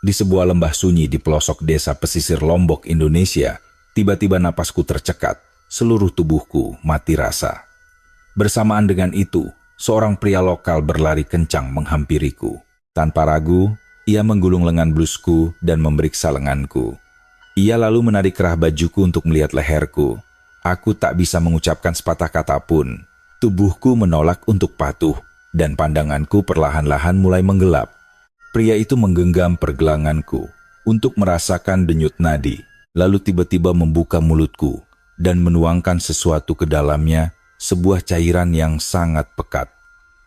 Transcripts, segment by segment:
Di sebuah lembah sunyi di pelosok desa pesisir Lombok, Indonesia, tiba-tiba napasku tercekat, seluruh tubuhku mati rasa. Bersamaan dengan itu, seorang pria lokal berlari kencang menghampiriku. Tanpa ragu, ia menggulung lengan blusku dan memeriksa lenganku. Ia lalu menarik kerah bajuku untuk melihat leherku. Aku tak bisa mengucapkan sepatah kata pun. Tubuhku menolak untuk patuh, dan pandanganku perlahan-lahan mulai menggelap. Pria itu menggenggam pergelanganku untuk merasakan denyut nadi, lalu tiba-tiba membuka mulutku dan menuangkan sesuatu ke dalamnya, sebuah cairan yang sangat pekat.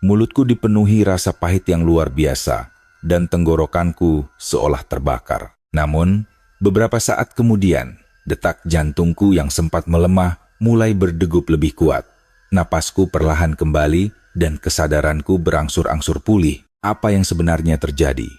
Mulutku dipenuhi rasa pahit yang luar biasa, dan tenggorokanku seolah terbakar. Namun, beberapa saat kemudian, detak jantungku yang sempat melemah mulai berdegup lebih kuat. Napasku perlahan kembali dan kesadaranku berangsur-angsur pulih. Apa yang sebenarnya terjadi?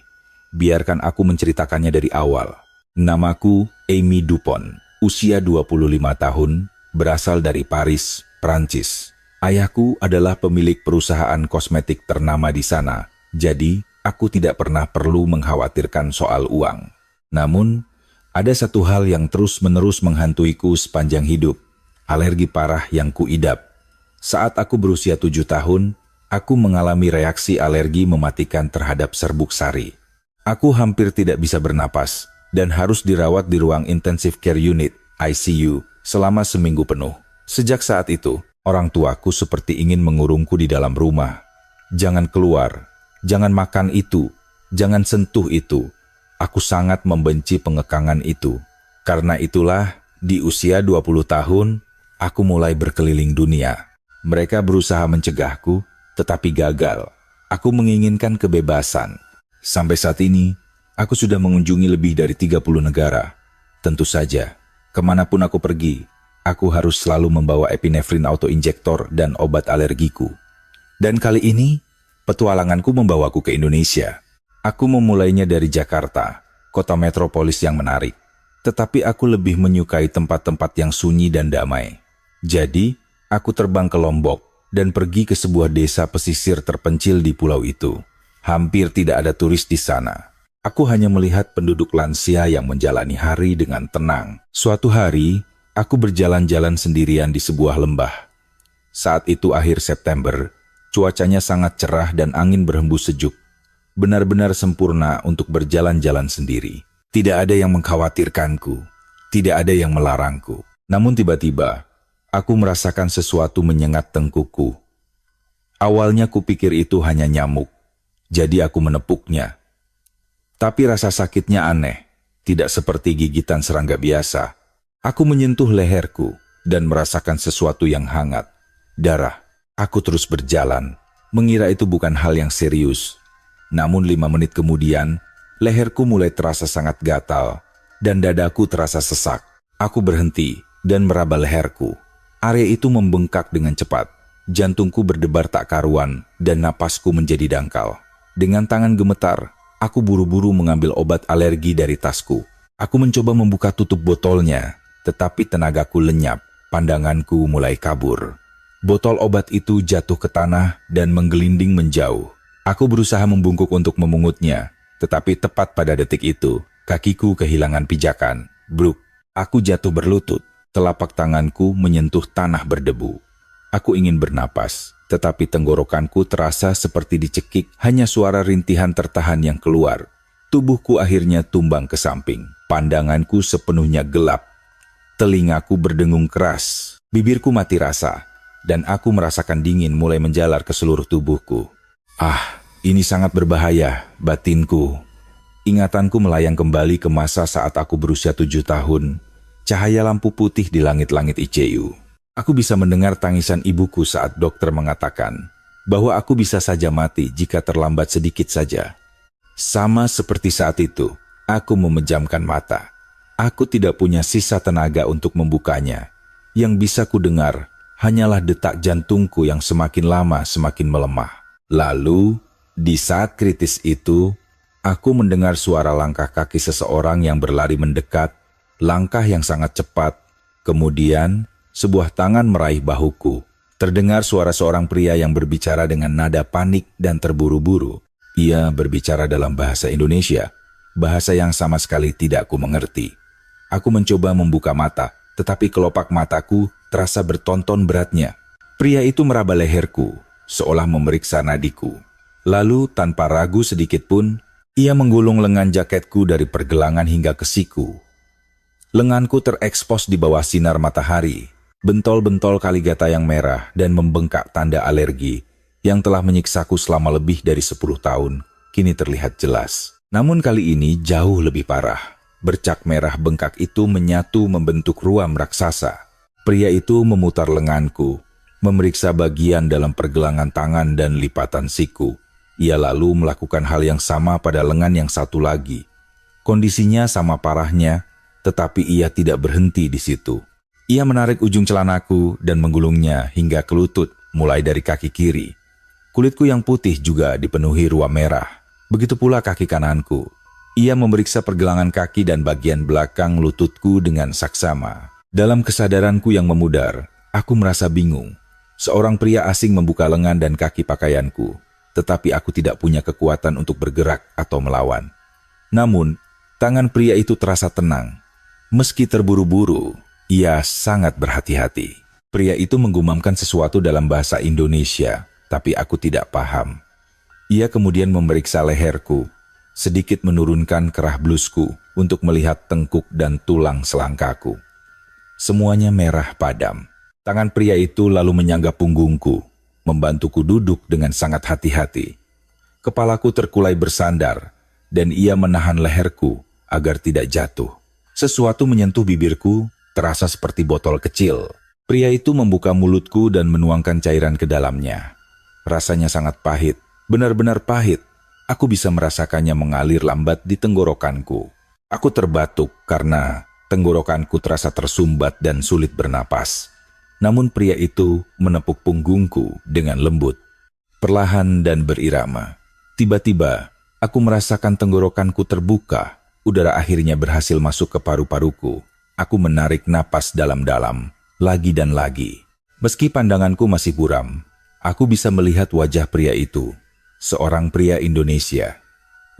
Biarkan aku menceritakannya dari awal. Namaku Amy Dupont, usia 25 tahun, berasal dari Paris, Prancis. Ayahku adalah pemilik perusahaan kosmetik ternama di sana, jadi aku tidak pernah perlu mengkhawatirkan soal uang. Namun, ada satu hal yang terus-menerus menghantuiku sepanjang hidup, alergi parah yang kuidap. Saat aku berusia 7 tahun, aku mengalami reaksi alergi mematikan terhadap serbuk sari. Aku hampir tidak bisa bernapas dan harus dirawat di ruang intensive care unit, ICU, selama seminggu penuh. Sejak saat itu, orang tuaku seperti ingin mengurungku di dalam rumah. Jangan keluar, jangan makan itu, jangan sentuh itu. Aku sangat membenci pengekangan itu. Karena itulah, di usia 20 tahun, aku mulai berkeliling dunia. Mereka berusaha mencegahku, tetapi gagal. Aku menginginkan kebebasan. Sampai saat ini, aku sudah mengunjungi lebih dari 30 negara. Tentu saja, kemanapun aku pergi, aku harus selalu membawa epinefrin autoinjektor dan obat alergiku. Dan kali ini, petualanganku membawaku ke Indonesia. Aku memulainya dari Jakarta, kota metropolis yang menarik. Tetapi aku lebih menyukai tempat-tempat yang sunyi dan damai. Jadi, aku terbang ke Lombok dan pergi ke sebuah desa pesisir terpencil di pulau itu. Hampir tidak ada turis di sana. Aku hanya melihat penduduk lansia yang menjalani hari dengan tenang. Suatu hari, aku berjalan-jalan sendirian di sebuah lembah. Saat itu akhir September, cuacanya sangat cerah dan angin berhembus sejuk. Benar-benar sempurna untuk berjalan-jalan sendiri. Tidak ada yang mengkhawatirkanku, tidak ada yang melarangku. Namun tiba-tiba, aku merasakan sesuatu menyengat tengkukku. Awalnya kupikir itu hanya nyamuk, jadi aku menepuknya. Tapi rasa sakitnya aneh, tidak seperti gigitan serangga biasa. Aku menyentuh leherku dan merasakan sesuatu yang hangat. Darah. Aku terus berjalan, mengira itu bukan hal yang serius. Namun 5 menit kemudian, leherku mulai terasa sangat gatal, dan dadaku terasa sesak. Aku berhenti dan meraba leherku. Area itu membengkak dengan cepat. Jantungku berdebar tak karuan dan napasku menjadi dangkal. Dengan tangan gemetar, aku buru-buru mengambil obat alergi dari tasku. Aku mencoba membuka tutup botolnya, tetapi tenagaku lenyap. Pandanganku mulai kabur. Botol obat itu jatuh ke tanah dan menggelinding menjauh. Aku berusaha membungkuk untuk memungutnya, tetapi tepat pada detik itu, kakiku kehilangan pijakan. Bruk, aku jatuh berlutut. Telapak tanganku menyentuh tanah berdebu. Aku ingin bernapas, tetapi tenggorokanku terasa seperti dicekik, hanya suara rintihan tertahan yang keluar. Tubuhku akhirnya tumbang ke samping. Pandanganku sepenuhnya gelap. Telingaku berdengung keras, bibirku mati rasa, dan aku merasakan dingin mulai menjalar ke seluruh tubuhku. Ah, ini sangat berbahaya, batinku. Ingatanku melayang kembali ke masa saat aku berusia 7 tahun. Cahaya lampu putih di langit-langit ICU. Aku bisa mendengar tangisan ibuku saat dokter mengatakan bahwa aku bisa saja mati jika terlambat sedikit saja. Sama seperti saat itu, aku memejamkan mata. Aku tidak punya sisa tenaga untuk membukanya. Yang bisa kudengar hanyalah detak jantungku yang semakin lama semakin melemah. Lalu, di saat kritis itu, aku mendengar suara langkah kaki seseorang yang berlari mendekat. Langkah yang sangat cepat. Kemudian, sebuah tangan meraih bahuku. Terdengar suara seorang pria yang berbicara dengan nada panik dan terburu-buru. Ia berbicara dalam bahasa Indonesia. bahasa yang sama sekali tidak ku mengerti. Aku mencoba membuka mata, tetapi kelopak mataku terasa bertonton beratnya. Pria itu meraba leherku, seolah memeriksa nadiku. Lalu tanpa ragu sedikit pun, ia menggulung lengan jaketku dari pergelangan hingga ke siku. Lenganku terekspos di bawah sinar matahari. Bentol-bentol kaligata yang merah dan membengkak tanda alergi yang telah menyiksaku selama lebih dari 10 tahun, kini terlihat jelas. Namun kali ini jauh lebih parah. Bercak merah bengkak itu menyatu membentuk ruam raksasa. Pria itu memutar lenganku, memeriksa bagian dalam pergelangan tangan dan lipatan siku. Ia lalu melakukan hal yang sama pada lengan yang satu lagi. Kondisinya sama parahnya, tetapi ia tidak berhenti di situ. Ia menarik ujung celanaku dan menggulungnya hingga ke lutut, mulai dari kaki kiri. Kulitku yang putih juga dipenuhi ruam merah. Begitu pula kaki kananku. Ia memeriksa pergelangan kaki dan bagian belakang lututku dengan saksama. Dalam kesadaranku yang memudar, aku merasa bingung. Seorang pria asing membuka lengan dan kaki pakaianku, tetapi aku tidak punya kekuatan untuk bergerak atau melawan. Namun, tangan pria itu terasa tenang. Meski terburu-buru, ia sangat berhati-hati. Pria itu menggumamkan sesuatu dalam bahasa Indonesia, tapi aku tidak paham. Ia kemudian memeriksa leherku, sedikit menurunkan kerah blusku untuk melihat tengkuk dan tulang selangkaku. Semuanya merah padam. Tangan pria itu lalu menyangga punggungku, membantuku duduk dengan sangat hati-hati. Kepalaku terkulai bersandar, dan ia menahan leherku agar tidak jatuh. Sesuatu menyentuh bibirku, terasa seperti botol kecil. Pria itu membuka mulutku dan menuangkan cairan ke dalamnya. Rasanya sangat pahit, benar-benar pahit. Aku bisa merasakannya mengalir lambat di tenggorokanku. Aku terbatuk karena tenggorokanku terasa tersumbat dan sulit bernapas. Namun pria itu menepuk punggungku dengan lembut, perlahan dan berirama. Tiba-tiba, aku merasakan tenggorokanku terbuka. Udara akhirnya berhasil masuk ke paru-paruku. Aku menarik napas dalam-dalam, lagi dan lagi. Meski pandanganku masih buram, aku bisa melihat wajah pria itu. Seorang pria Indonesia.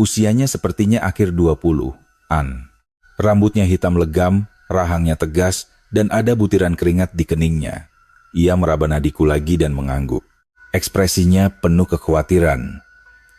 Usianya sepertinya akhir 20-an. Rambutnya hitam legam, rahangnya tegas, dan ada butiran keringat di keningnya. Ia meraba nadiku lagi dan mengangguk. Ekspresinya penuh kekhawatiran.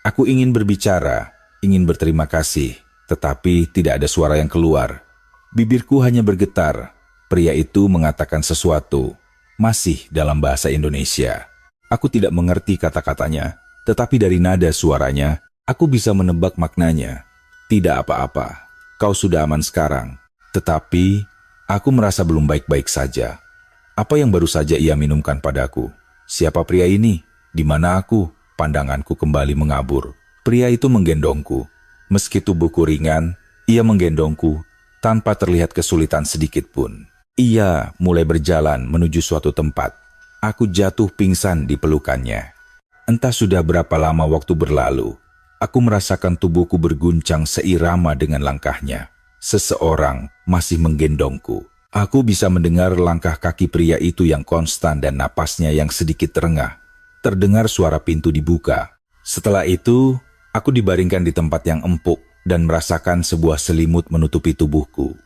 Aku ingin berbicara, ingin berterima kasih, tetapi tidak ada suara yang keluar. Bibirku hanya bergetar. Pria itu mengatakan sesuatu, masih dalam bahasa Indonesia. Aku tidak mengerti kata-katanya, tetapi dari nada suaranya, aku bisa menebak maknanya. Tidak apa-apa, kau sudah aman sekarang. Tetapi, aku merasa belum baik-baik saja. Apa yang baru saja ia minumkan padaku? Siapa pria ini? Di mana aku? Pandanganku kembali mengabur. Pria itu menggendongku. Meski tubuhku ringan, ia menggendongku tanpa terlihat kesulitan sedikit pun. Ia mulai berjalan menuju suatu tempat. Aku jatuh pingsan di pelukannya. Entah sudah berapa lama waktu berlalu, aku merasakan tubuhku berguncang seirama dengan langkahnya. Seseorang masih menggendongku. Aku bisa mendengar langkah kaki pria itu yang konstan dan napasnya yang sedikit terengah. Terdengar suara pintu dibuka. Setelah itu, aku dibaringkan di tempat yang empuk dan merasakan sebuah selimut menutupi tubuhku.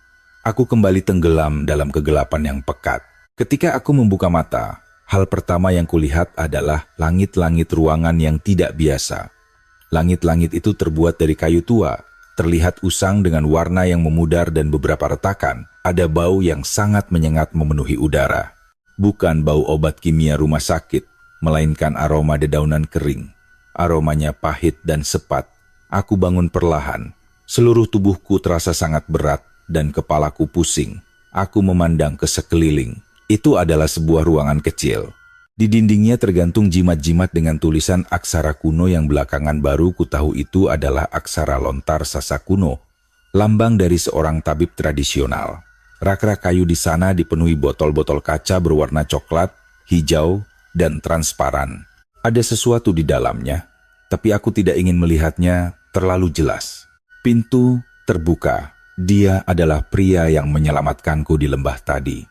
Aku kembali tenggelam dalam kegelapan yang pekat. Ketika aku membuka mata, hal pertama yang kulihat adalah langit-langit ruangan yang tidak biasa. Langit-langit itu terbuat dari kayu tua, terlihat usang dengan warna yang memudar dan beberapa retakan. Ada bau yang sangat menyengat memenuhi udara. Bukan bau obat kimia rumah sakit, melainkan aroma dedaunan kering. Aromanya pahit dan sepat. Aku bangun perlahan. Seluruh tubuhku terasa sangat berat dan kepalaku pusing. Aku memandang ke sekeliling. Itu adalah sebuah ruangan kecil. Di dindingnya tergantung jimat-jimat dengan tulisan aksara kuno yang belakangan baru kutahu itu adalah aksara lontar sasa kuno, lambang dari seorang tabib tradisional. Rak-rak kayu di sana dipenuhi botol-botol kaca berwarna coklat, hijau, dan transparan. Ada sesuatu di dalamnya, tapi aku tidak ingin melihatnya terlalu jelas. Pintu terbuka. Dia adalah pria yang menyelamatkanku di lembah tadi.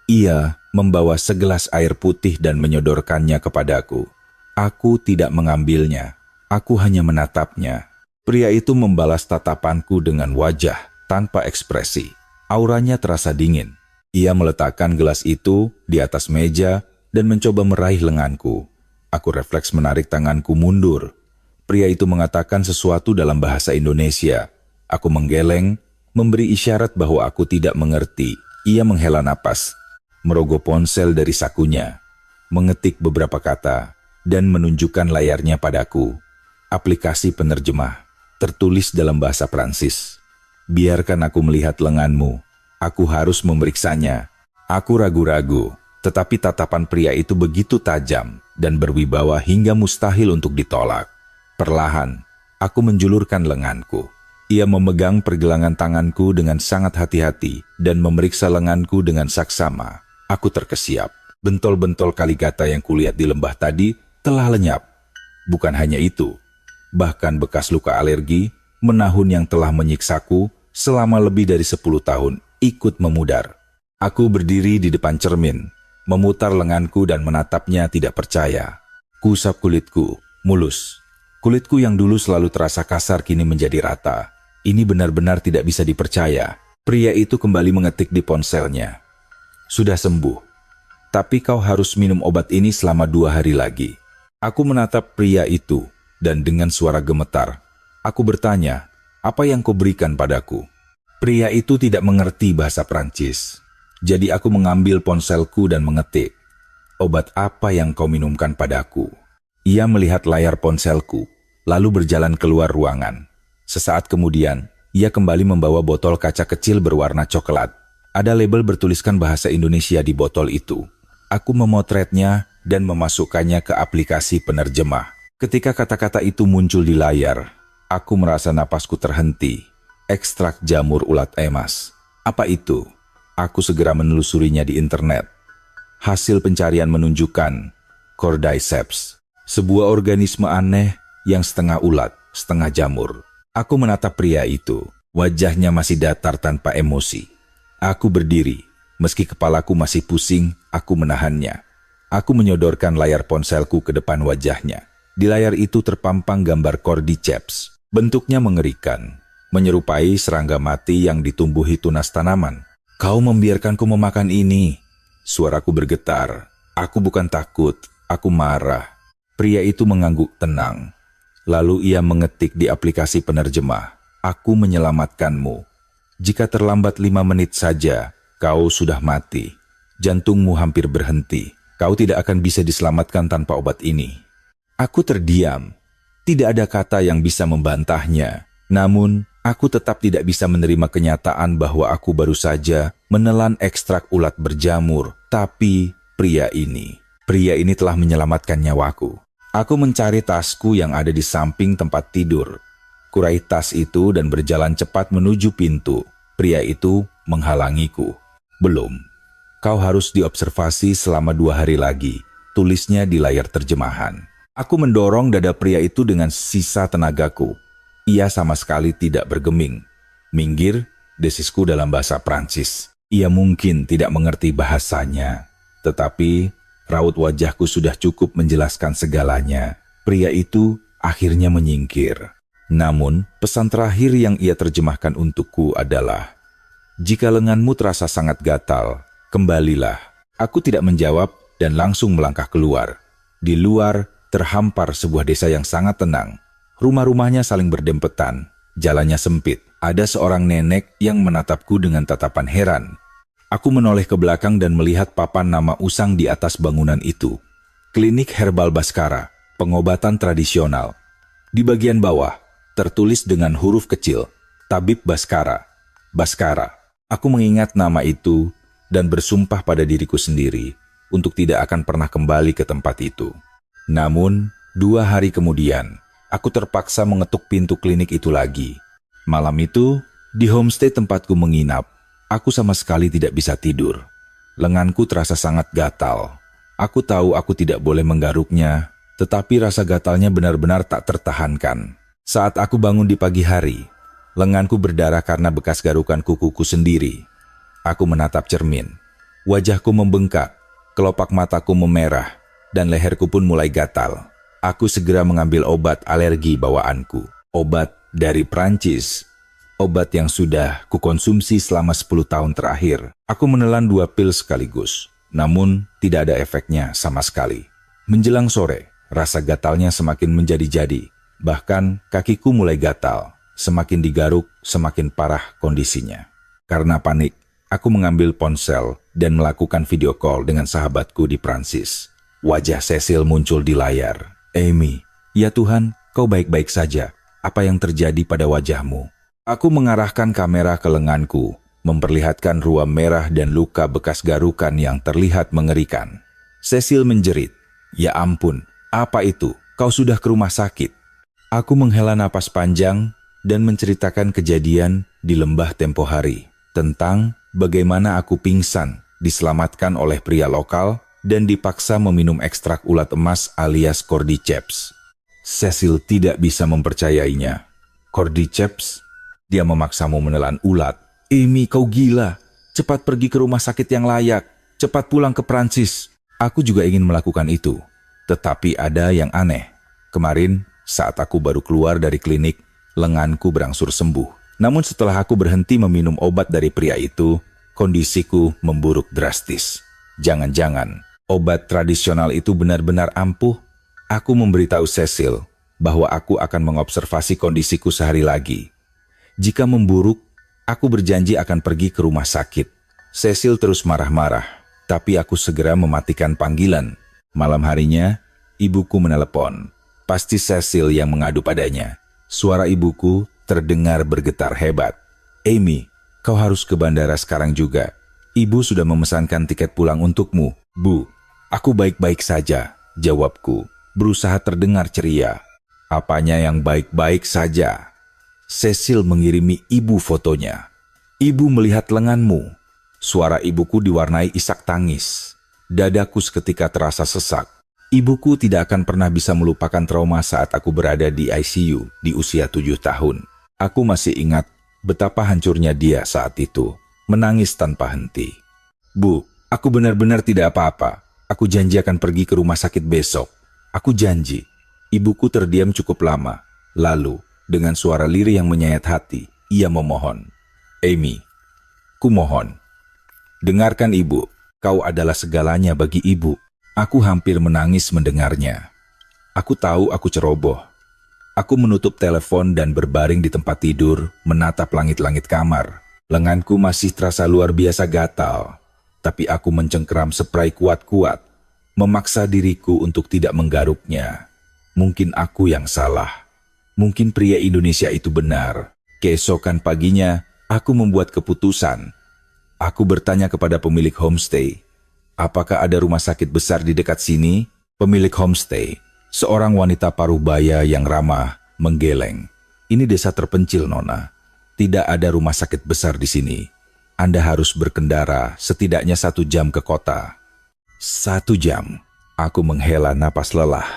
Ia membawa segelas air putih dan menyodorkannya kepadaku. Aku tidak mengambilnya. Aku hanya menatapnya. Pria itu membalas tatapanku dengan wajah tanpa ekspresi. Auranya terasa dingin. Ia meletakkan gelas itu di atas meja dan mencoba meraih lenganku. Aku refleks menarik tanganku mundur. Pria itu mengatakan sesuatu dalam bahasa Indonesia. Aku menggeleng, memberi isyarat bahwa aku tidak mengerti. Ia menghela napas, merogoh ponsel dari sakunya, mengetik beberapa kata, dan menunjukkan layarnya padaku. Aplikasi penerjemah, tertulis dalam bahasa Prancis. Biarkan aku melihat lenganmu. Aku harus memeriksanya. Aku ragu-ragu, tetapi tatapan pria itu begitu tajam dan berwibawa hingga mustahil untuk ditolak. Perlahan, aku menjulurkan lenganku. Ia memegang pergelangan tanganku dengan sangat hati-hati dan memeriksa lenganku dengan saksama. Aku terkesiap. Bentol-bentol kaligata yang kulihat di lembah tadi telah lenyap. Bukan hanya itu, bahkan bekas luka alergi, menahun yang telah menyiksaku selama lebih dari 10 tahun ikut memudar. Aku berdiri di depan cermin, memutar lenganku dan menatapnya tidak percaya. Kuusap kulitku, mulus. Kulitku yang dulu selalu terasa kasar kini menjadi rata. Ini benar-benar tidak bisa dipercaya. Pria itu kembali mengetik di ponselnya. Sudah sembuh. Tapi kau harus minum obat ini selama 2 hari lagi. Aku menatap pria itu, dan dengan suara gemetar, aku bertanya, apa yang kau berikan padaku? Pria itu tidak mengerti bahasa Prancis. Jadi aku mengambil ponselku dan mengetik, obat apa yang kau minumkan padaku? Ia melihat layar ponselku, lalu berjalan keluar ruangan. Sesaat kemudian, ia kembali membawa botol kaca kecil berwarna coklat. Ada label bertuliskan bahasa Indonesia di botol itu. Aku memotretnya dan memasukkannya ke aplikasi penerjemah. Ketika kata-kata itu muncul di layar, aku merasa napasku terhenti. Ekstrak jamur ulat emas. Apa itu? Aku segera menelusurinya di internet. Hasil pencarian menunjukkan Cordyceps, sebuah organisme aneh yang setengah ulat, setengah jamur. Aku menatap pria itu. Wajahnya masih datar tanpa emosi. Aku berdiri. Meski kepalaku masih pusing, aku menahannya. Aku menyodorkan layar ponselku ke depan wajahnya. Di layar itu terpampang gambar Cordyceps. Bentuknya mengerikan, menyerupai serangga mati yang ditumbuhi tunas tanaman. Kau membiarkanku memakan ini. Suaraku bergetar. Aku bukan takut, aku marah. Pria itu mengangguk tenang. Lalu ia mengetik di aplikasi penerjemah. Aku menyelamatkanmu. Jika terlambat 5 menit saja, kau sudah mati. Jantungmu hampir berhenti. Kau tidak akan bisa diselamatkan tanpa obat ini. Aku terdiam. Tidak ada kata yang bisa membantahnya. Namun, aku tetap tidak bisa menerima kenyataan bahwa aku baru saja menelan ekstrak ulat berjamur. Tapi, pria ini telah menyelamatkan nyawaku. Aku mencari tasku yang ada di samping tempat tidur. Kurai tas itu dan berjalan cepat menuju pintu. Pria itu menghalangiku. Belum. Kau harus diobservasi selama 2 hari lagi. Tulisnya di layar terjemahan. Aku mendorong dada pria itu dengan sisa tenagaku. Ia sama sekali tidak bergeming. Minggir, desisku dalam bahasa Prancis. Ia mungkin tidak mengerti bahasanya. Tetapi, raut wajahku sudah cukup menjelaskan segalanya. Pria itu akhirnya menyingkir. Namun, pesan terakhir yang ia terjemahkan untukku adalah, jika lenganmu terasa sangat gatal, kembalilah. Aku tidak menjawab dan langsung melangkah keluar. Di luar, terhampar sebuah desa yang sangat tenang. Rumah-rumahnya saling berdempetan, jalannya sempit. Ada seorang nenek yang menatapku dengan tatapan heran. Aku menoleh ke belakang dan melihat papan nama usang di atas bangunan itu. Klinik Herbal Baskara, pengobatan tradisional. Di bagian bawah, tertulis dengan huruf kecil, Tabib Baskara. Baskara. Aku mengingat nama itu dan bersumpah pada diriku sendiri untuk tidak akan pernah kembali ke tempat itu. Namun, 2 hari kemudian, aku terpaksa mengetuk pintu klinik itu lagi. Malam itu, di homestay tempatku menginap, aku sama sekali tidak bisa tidur. Lenganku terasa sangat gatal. Aku tahu aku tidak boleh menggaruknya, tetapi rasa gatalnya benar-benar tak tertahankan. Saat aku bangun di pagi hari, lenganku berdarah karena bekas garukan kukuku sendiri. Aku menatap cermin. Wajahku membengkak, kelopak mataku memerah, dan leherku pun mulai gatal. Aku segera mengambil obat alergi bawaanku. Obat Dari Prancis. Obat yang sudah kukonsumsi selama 10 tahun terakhir. Aku menelan 2 pil sekaligus. Namun, tidak ada efeknya sama sekali. Menjelang sore, rasa gatalnya semakin menjadi-jadi. Bahkan, kakiku mulai gatal. Semakin digaruk, semakin parah kondisinya. Karena panik, aku mengambil ponsel dan melakukan video call dengan sahabatku di Prancis. Wajah Cecil muncul di layar. Amy, ya Tuhan, kau baik-baik saja. Apa yang terjadi pada wajahmu? Aku mengarahkan kamera ke lenganku, memperlihatkan ruam merah dan luka bekas garukan yang terlihat mengerikan. Cecil menjerit, "Ya ampun, apa itu? Kau sudah ke rumah sakit?" Aku menghela napas panjang dan menceritakan kejadian di lembah tempo hari, tentang bagaimana aku pingsan, diselamatkan oleh pria lokal, dan dipaksa meminum ekstrak ulat emas alias cordyceps. Cecil tidak bisa mempercayainya. Cordyceps? Dia memaksamu menelan ulat. Amy, kau gila. Cepat pergi ke rumah sakit yang layak. Cepat pulang ke Prancis. Aku juga ingin melakukan itu. Tetapi ada yang aneh. Kemarin, saat aku baru keluar dari klinik, lenganku berangsur sembuh. Namun setelah aku berhenti meminum obat dari pria itu, kondisiku memburuk drastis. Jangan-jangan, obat tradisional itu benar-benar ampuh? Aku memberitahu Cecil bahwa aku akan mengobservasi kondisiku sehari lagi. Jika memburuk, aku berjanji akan pergi ke rumah sakit. Cecil terus marah-marah, tapi aku segera mematikan panggilan. Malam harinya, ibuku menelepon. Pasti Cecil yang mengadu padanya. Suara ibuku terdengar bergetar hebat. Amy, kau harus ke bandara sekarang juga. Ibu sudah memesankan tiket pulang untukmu. Bu, aku baik-baik saja, jawabku, berusaha terdengar ceria. Apanya yang baik-baik saja? Cecil mengirimi ibu fotonya. Ibu melihat lenganmu. Suara ibuku diwarnai isak tangis. Dadaku seketika terasa sesak. Ibuku tidak akan pernah bisa melupakan trauma saat aku berada di ICU di usia 7 tahun. Aku masih ingat betapa hancurnya dia saat itu, menangis tanpa henti. Bu, aku benar-benar tidak apa-apa. Aku janji akan pergi ke rumah sakit besok. Aku janji. Ibuku terdiam cukup lama. Lalu, dengan suara lirih yang menyayat hati, ia memohon. Amy, kumohon. Dengarkan ibu, kau adalah segalanya bagi ibu. Aku hampir menangis mendengarnya. Aku tahu aku ceroboh. Aku menutup telepon dan berbaring di tempat tidur, menatap langit-langit kamar. Lenganku masih terasa luar biasa gatal, tapi aku mencengkeram spray kuat-kuat, memaksa diriku untuk tidak menggaruknya. Mungkin aku yang salah. Mungkin pria Indonesia itu benar. Keesokan paginya, aku membuat keputusan. Aku bertanya kepada pemilik homestay, apakah ada rumah sakit besar di dekat sini? Pemilik homestay, seorang wanita parubaya yang ramah, menggeleng. Ini desa terpencil, Nona. Tidak ada rumah sakit besar di sini. Anda harus berkendara setidaknya 1 jam ke kota. 1 jam. Aku menghela napas lelah.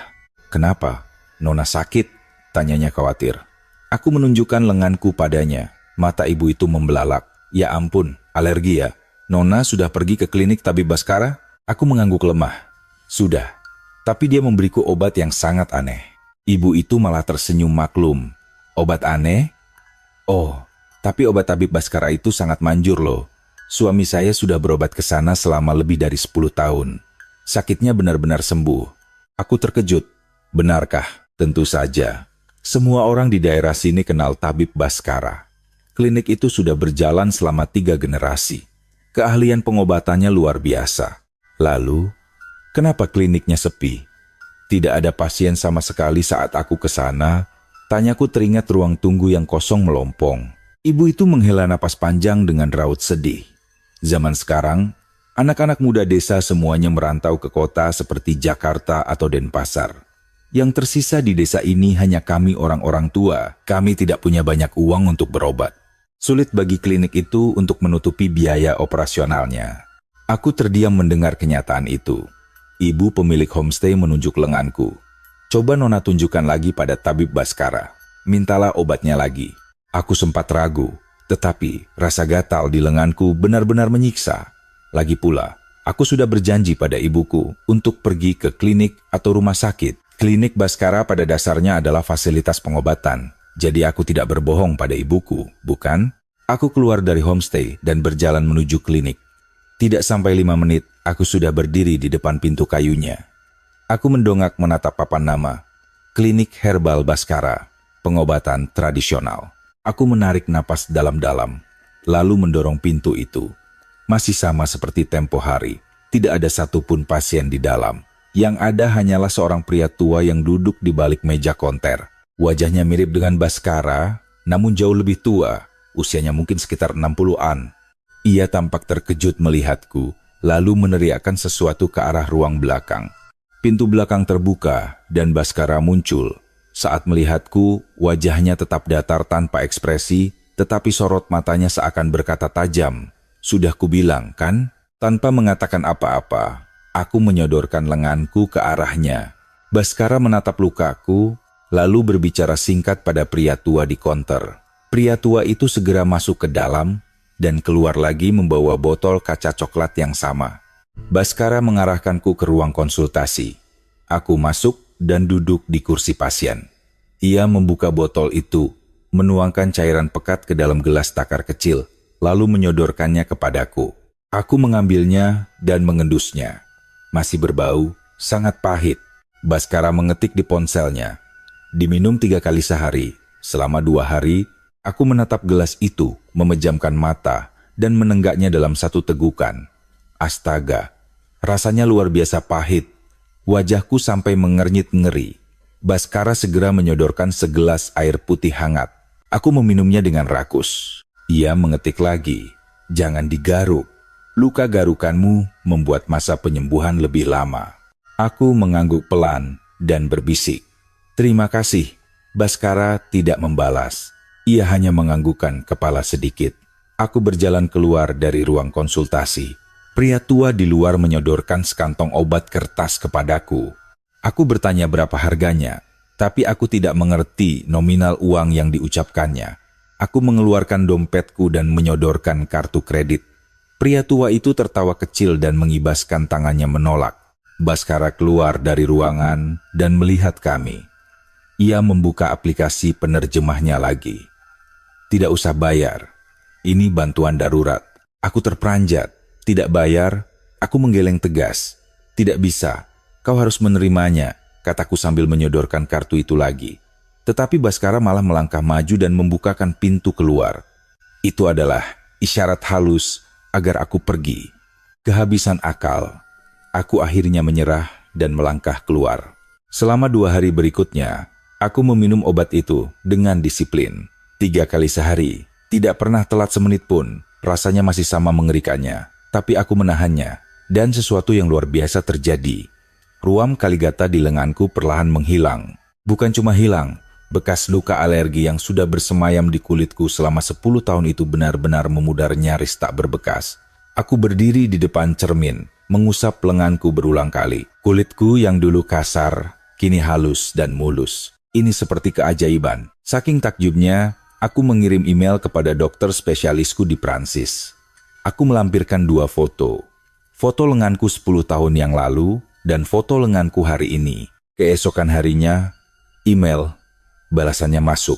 Kenapa? Nona sakit? Tanyanya khawatir. Aku menunjukkan lenganku padanya. Mata ibu itu membelalak. Ya ampun, alergi ya. Nona sudah pergi ke klinik tabib Baskara? Aku mengangguk lemah. Sudah. Tapi dia memberiku obat yang sangat aneh. Ibu itu malah tersenyum maklum. Obat aneh? Oh, tapi obat tabib Baskara itu sangat manjur loh. Suami saya sudah berobat ke sana selama lebih dari 10 tahun. Sakitnya benar-benar sembuh. Aku terkejut. Benarkah? Tentu saja. Semua orang di daerah sini kenal tabib Baskara. Klinik itu sudah berjalan selama 3 generasi. Keahlian pengobatannya luar biasa. Lalu, kenapa kliniknya sepi? Tidak ada pasien sama sekali saat aku ke sana. Tanyaku teringat ruang tunggu yang kosong melompong. Ibu itu menghela napas panjang dengan raut sedih. Zaman sekarang, anak-anak muda desa semuanya merantau ke kota seperti Jakarta atau Denpasar. Yang tersisa di desa ini hanya kami orang-orang tua. Kami tidak punya banyak uang untuk berobat. Sulit bagi klinik itu untuk menutupi biaya operasionalnya. Aku terdiam mendengar kenyataan itu. Ibu pemilik homestay menunjuk lenganku. Coba Nona tunjukkan lagi pada tabib Baskara. Mintalah obatnya lagi. Aku sempat ragu, tetapi rasa gatal di lenganku benar-benar menyiksa. Lagi pula, aku sudah berjanji pada ibuku untuk pergi ke klinik atau rumah sakit. Klinik Baskara pada dasarnya adalah fasilitas pengobatan, Jadi aku tidak berbohong pada ibuku, bukan? Aku keluar dari homestay dan berjalan menuju klinik. Tidak sampai 5 menit, aku sudah berdiri di depan pintu kayunya. Aku mendongak menatap papan nama, Klinik Herbal Baskara, pengobatan tradisional. Aku menarik napas dalam-dalam, lalu mendorong pintu itu. Masih sama seperti tempo hari, tidak ada satupun pasien di dalam. Yang ada hanyalah seorang pria tua yang duduk di balik meja konter. Wajahnya mirip dengan Baskara, namun jauh lebih tua. Usianya mungkin sekitar 60-an. Ia tampak terkejut melihatku, lalu meneriakkan sesuatu ke arah ruang belakang. Pintu belakang terbuka, dan Baskara muncul. Saat melihatku, wajahnya tetap datar tanpa ekspresi, tetapi sorot matanya seakan berkata tajam. Sudah kubilang, kan? Tanpa mengatakan apa-apa, aku menyodorkan lenganku ke arahnya. Baskara menatap lukaku, lalu berbicara singkat pada pria tua di konter. Pria tua itu segera masuk ke dalam dan keluar lagi membawa botol kaca coklat yang sama. Baskara mengarahkanku ke ruang konsultasi. Aku masuk dan duduk di kursi pasien. Ia membuka botol itu, menuangkan cairan pekat ke dalam gelas takar kecil, lalu menyodorkannya kepadaku. Aku mengambilnya dan mengendusnya. Masih berbau, sangat pahit. Baskara mengetik di ponselnya. Diminum 3 kali sehari. Selama 2 hari, aku menatap gelas itu, memejamkan mata, dan menenggaknya dalam satu tegukan. Astaga, rasanya luar biasa pahit. Wajahku sampai mengernyit ngeri. Baskara segera menyodorkan segelas air putih hangat. Aku meminumnya dengan rakus. Ia mengetik lagi, jangan digaruk. Luka garukanmu membuat masa penyembuhan lebih lama. Aku mengangguk pelan dan berbisik. Terima kasih. Baskara tidak membalas. Ia hanya menganggukkan kepala sedikit. Aku berjalan keluar dari ruang konsultasi. Pria tua di luar menyodorkan sekantong obat kertas kepadaku. Aku bertanya berapa harganya, tapi aku tidak mengerti nominal uang yang diucapkannya. Aku mengeluarkan dompetku dan menyodorkan kartu kredit. Pria tua itu tertawa kecil dan mengibaskan tangannya menolak. Baskara keluar dari ruangan dan melihat kami. Ia membuka aplikasi penerjemahnya lagi. Tidak usah bayar. Ini bantuan darurat. Aku terperanjat. Tidak bayar, aku menggeleng tegas. Tidak bisa, kau harus menerimanya, kataku sambil menyodorkan kartu itu lagi. Tetapi Baskara malah melangkah maju dan membukakan pintu keluar. Itu adalah isyarat halus agar aku pergi. Kehabisan akal, aku akhirnya menyerah dan melangkah keluar. Selama 2 hari berikutnya, aku meminum obat itu dengan disiplin. 3 kali sehari, tidak pernah telat semenit pun. Rasanya masih sama mengerikannya, tapi aku menahannya. Dan sesuatu yang luar biasa terjadi. Ruam Kaligata di lenganku perlahan menghilang. Bukan cuma hilang, bekas luka alergi yang sudah bersemayam di kulitku selama 10 tahun itu benar-benar memudar nyaris tak berbekas. Aku berdiri di depan cermin, mengusap lenganku berulang kali. Kulitku yang dulu kasar, kini halus dan mulus. Ini seperti keajaiban. Saking takjubnya, aku mengirim email kepada dokter spesialisku di Prancis. Aku melampirkan 2 foto. Foto lenganku 10 tahun yang lalu dan foto lenganku hari ini. Keesokan harinya, email, balasannya masuk.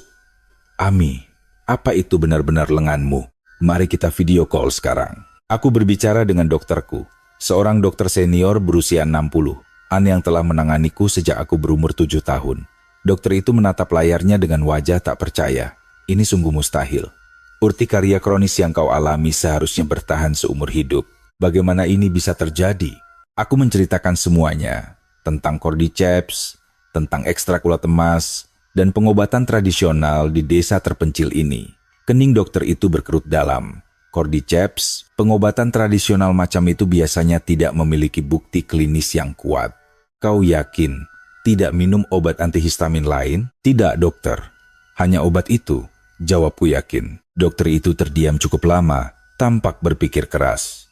Ami, apa itu benar-benar lenganmu? Mari kita video call sekarang. Aku berbicara dengan dokterku, seorang dokter senior berusia 60-an yang telah menanganiku sejak aku berumur 7 tahun. Dokter itu menatap layarnya dengan wajah tak percaya. Ini sungguh mustahil. Urtikaria kronis yang kau alami seharusnya bertahan seumur hidup. Bagaimana ini bisa terjadi? Aku menceritakan semuanya. Tentang cordyceps, tentang ekstrak ulat emas, dan pengobatan tradisional di desa terpencil ini. Kening dokter itu berkerut dalam. Cordyceps, pengobatan tradisional macam itu biasanya tidak memiliki bukti klinis yang kuat. Kau yakin tidak minum obat antihistamin lain? Tidak, dokter. Hanya obat itu. Jawabku yakin. Dokter itu terdiam cukup lama, tampak berpikir keras.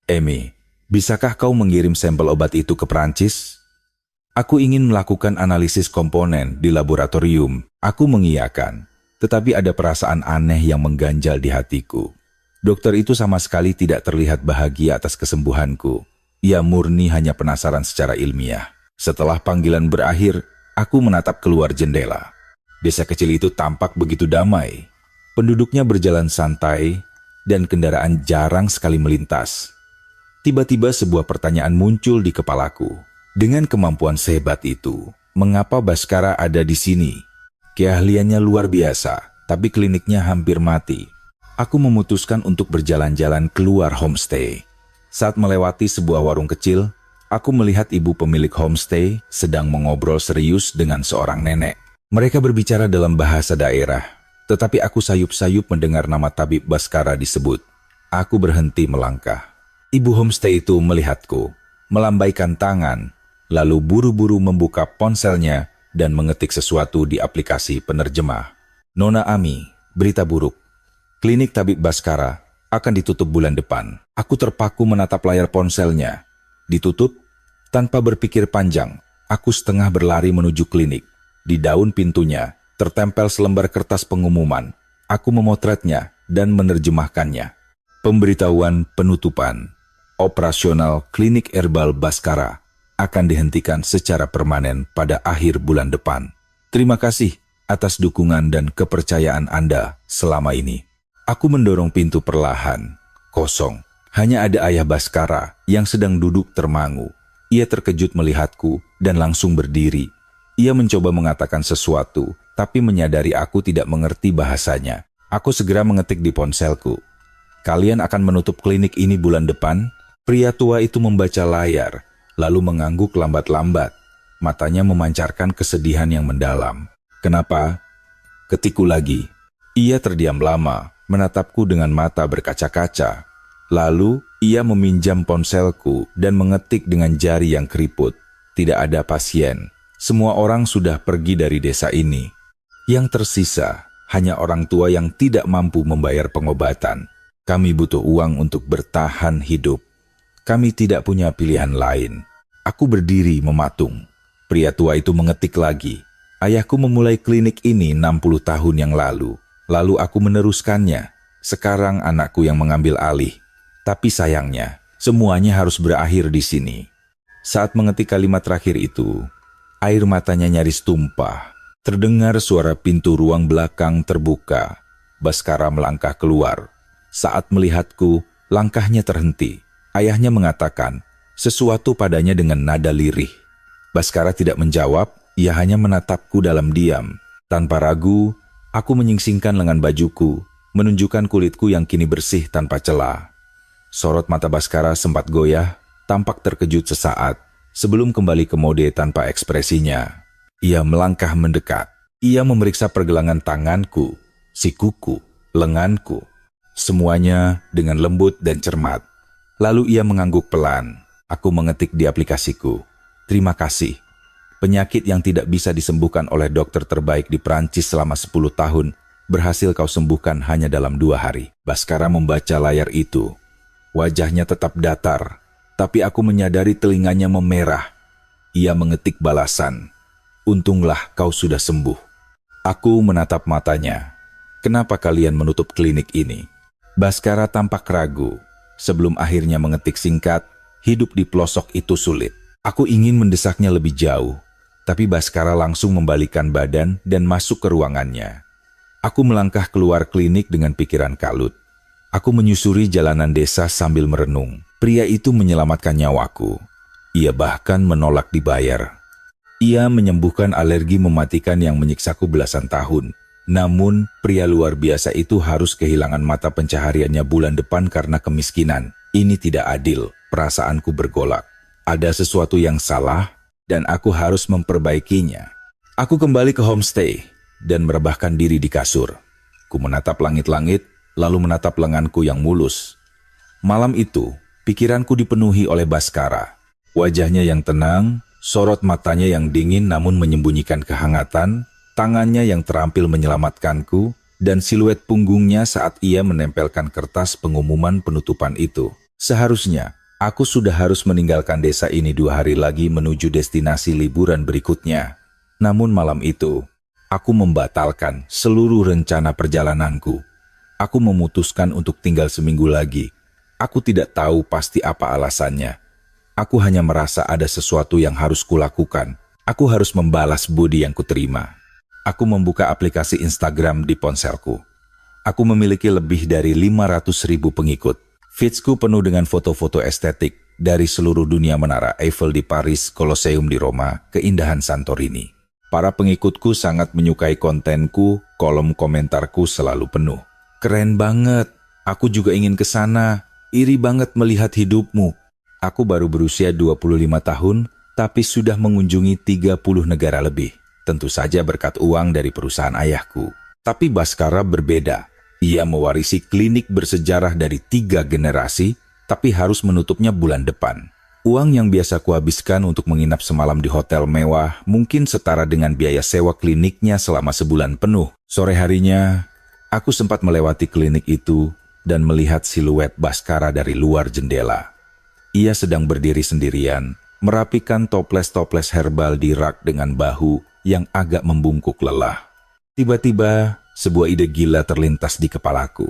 Emi, bisakah kau mengirim sampel obat itu ke Prancis? Aku ingin melakukan analisis komponen di laboratorium. Aku mengiyakan, tetapi ada perasaan aneh yang mengganjal di hatiku. Dokter itu sama sekali tidak terlihat bahagia atas kesembuhanku. Ia murni hanya penasaran secara ilmiah. Setelah panggilan berakhir, aku menatap keluar jendela. Desa kecil itu tampak begitu damai. Penduduknya berjalan santai dan kendaraan jarang sekali melintas. Tiba-tiba sebuah pertanyaan muncul di kepalaku. Dengan kemampuan sehebat itu, mengapa Baskara ada di sini? Keahliannya luar biasa, tapi kliniknya hampir mati. Aku memutuskan untuk berjalan-jalan keluar homestay. Saat melewati sebuah warung kecil, aku melihat ibu pemilik homestay sedang mengobrol serius dengan seorang nenek. Mereka berbicara dalam bahasa daerah, tetapi aku sayup-sayup mendengar nama tabib Baskara disebut. Aku berhenti melangkah. Ibu homestay itu melihatku, melambaikan tangan, lalu buru-buru membuka ponselnya dan mengetik sesuatu di aplikasi penerjemah. Nona Ami, berita buruk. Klinik tabib Baskara akan ditutup bulan depan. Aku terpaku menatap layar ponselnya. Ditutup? Tanpa berpikir panjang, aku setengah berlari menuju klinik. Di daun pintunya, tertempel selembar kertas pengumuman. Aku memotretnya dan menerjemahkannya. Pemberitahuan penutupan. Operasional klinik herbal Baskara akan dihentikan secara permanen pada akhir bulan depan. Terima kasih atas dukungan dan kepercayaan Anda selama ini. Aku mendorong pintu perlahan. Kosong. Hanya ada ayah Baskara yang sedang duduk termangu. Ia terkejut melihatku dan langsung berdiri. Ia mencoba mengatakan sesuatu, tapi menyadari aku tidak mengerti bahasanya. Aku segera mengetik di ponselku. Kalian akan menutup klinik ini bulan depan? Pria tua itu membaca layar, lalu mengangguk lambat-lambat. Matanya memancarkan kesedihan yang mendalam. Kenapa? Ketikku lagi. Ia terdiam lama, menatapku dengan mata berkaca-kaca. Lalu, ia meminjam ponselku dan mengetik dengan jari yang keriput. Tidak ada pasien. Semua orang sudah pergi dari desa ini. Yang tersisa hanya orang tua yang tidak mampu membayar pengobatan. Kami butuh uang untuk bertahan hidup. Kami tidak punya pilihan lain. Aku berdiri mematung. Pria tua itu mengetik lagi. Ayahku memulai klinik ini 60 tahun yang lalu. Lalu aku meneruskannya. Sekarang anakku yang mengambil alih. Tapi sayangnya, semuanya harus berakhir di sini. Saat mengetik kalimat terakhir itu, air matanya nyaris tumpah. Terdengar suara pintu ruang belakang terbuka. Baskara melangkah keluar. Saat melihatku, langkahnya terhenti. Ayahnya mengatakan sesuatu padanya dengan nada lirih. Baskara tidak menjawab, ia hanya menatapku dalam diam. Tanpa ragu, aku menyingsingkan lengan bajuku, menunjukkan kulitku yang kini bersih tanpa celah. Sorot mata Baskara sempat goyah, tampak terkejut sesaat, sebelum kembali ke mode tanpa ekspresinya. Ia melangkah mendekat. Ia memeriksa pergelangan tanganku, sikuku, lenganku. Semuanya dengan lembut dan cermat. Lalu ia mengangguk pelan. Aku mengetik di aplikasiku. Terima kasih. Penyakit yang tidak bisa disembuhkan oleh dokter terbaik di Prancis selama 10 tahun, berhasil kau sembuhkan hanya dalam 2 hari. Baskara membaca layar itu. Wajahnya tetap datar, tapi aku menyadari telinganya memerah. Ia mengetik balasan. Untunglah kau sudah sembuh. Aku menatap matanya. Kenapa kalian menutup klinik ini? Baskara tampak ragu. Sebelum akhirnya mengetik singkat, hidup di pelosok itu sulit. Aku ingin mendesaknya lebih jauh, tapi Baskara langsung membalikkan badan dan masuk ke ruangannya. Aku melangkah keluar klinik dengan pikiran kalut. Aku menyusuri jalanan desa sambil merenung. Pria itu menyelamatkan nyawaku. Ia bahkan menolak dibayar. Ia menyembuhkan alergi mematikan yang menyiksaku belasan tahun. Namun, pria luar biasa itu harus kehilangan mata pencahariannya bulan depan karena kemiskinan. Ini tidak adil, perasaanku bergolak. Ada sesuatu yang salah, dan aku harus memperbaikinya. Aku kembali ke homestay, dan merebahkan diri di kasur. Ku menatap langit-langit, lalu menatap lenganku yang mulus. Malam itu, pikiranku dipenuhi oleh Baskara. Wajahnya yang tenang, sorot matanya yang dingin namun menyembunyikan kehangatan, tangannya yang terampil menyelamatkanku, dan siluet punggungnya saat ia menempelkan kertas pengumuman penutupan itu. Seharusnya, aku sudah harus meninggalkan desa ini 2 hari lagi menuju destinasi liburan berikutnya. Namun malam itu, aku membatalkan seluruh rencana perjalananku. Aku memutuskan untuk tinggal seminggu lagi. Aku tidak tahu pasti apa alasannya. Aku hanya merasa ada sesuatu yang harus kulakukan. Aku harus membalas budi yang kuterima. Aku membuka aplikasi Instagram di ponselku. Aku memiliki lebih dari 500.000 pengikut. Feedsku penuh dengan foto-foto estetik dari seluruh dunia, menara Eiffel di Paris, Colosseum di Roma, keindahan Santorini. Para pengikutku sangat menyukai kontenku, kolom komentarku selalu penuh. Keren banget, aku juga ingin ke sana. Iri banget melihat hidupmu. Aku baru berusia 25 tahun, tapi sudah mengunjungi 30 negara lebih. Tentu saja berkat uang dari perusahaan ayahku. Tapi Bhaskara berbeda. Ia mewarisi klinik bersejarah dari 3 generasi, tapi harus menutupnya bulan depan. Uang yang biasa kuhabiskan untuk menginap semalam di hotel mewah mungkin setara dengan biaya sewa kliniknya selama sebulan penuh. Sore harinya, aku sempat melewati klinik itu dan melihat siluet Bhaskara dari luar jendela. Ia sedang berdiri sendirian, merapikan toples-toples herbal di rak dengan bahu yang agak membungkuk lelah. Tiba-tiba, sebuah ide gila terlintas di kepalaku.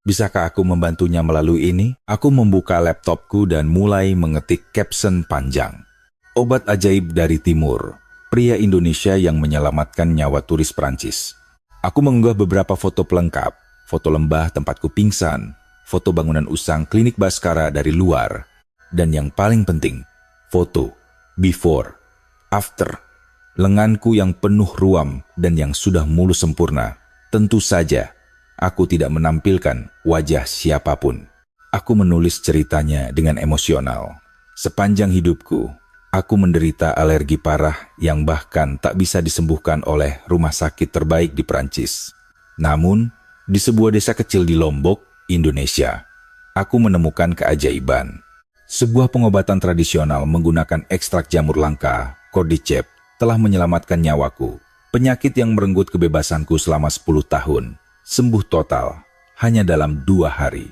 Bisakah aku membantunya melalui ini? Aku membuka laptopku dan mulai mengetik caption panjang. Obat ajaib dari timur, pria Indonesia yang menyelamatkan nyawa turis Prancis. Aku mengunggah beberapa foto pelengkap, foto lembah tempatku pingsan, foto bangunan usang klinik Bhaskara dari luar, dan yang paling penting, foto before, after, lenganku yang penuh ruam dan yang sudah mulus sempurna. Tentu saja, aku tidak menampilkan wajah siapapun. Aku menulis ceritanya dengan emosional. Sepanjang hidupku, aku menderita alergi parah yang bahkan tak bisa disembuhkan oleh rumah sakit terbaik di Prancis. Namun, di sebuah desa kecil di Lombok, Indonesia, aku menemukan keajaiban. Sebuah pengobatan tradisional menggunakan ekstrak jamur langka, Cordyceps, telah menyelamatkan nyawaku. Penyakit yang merenggut kebebasanku selama 10 tahun, sembuh total, hanya dalam 2 hari.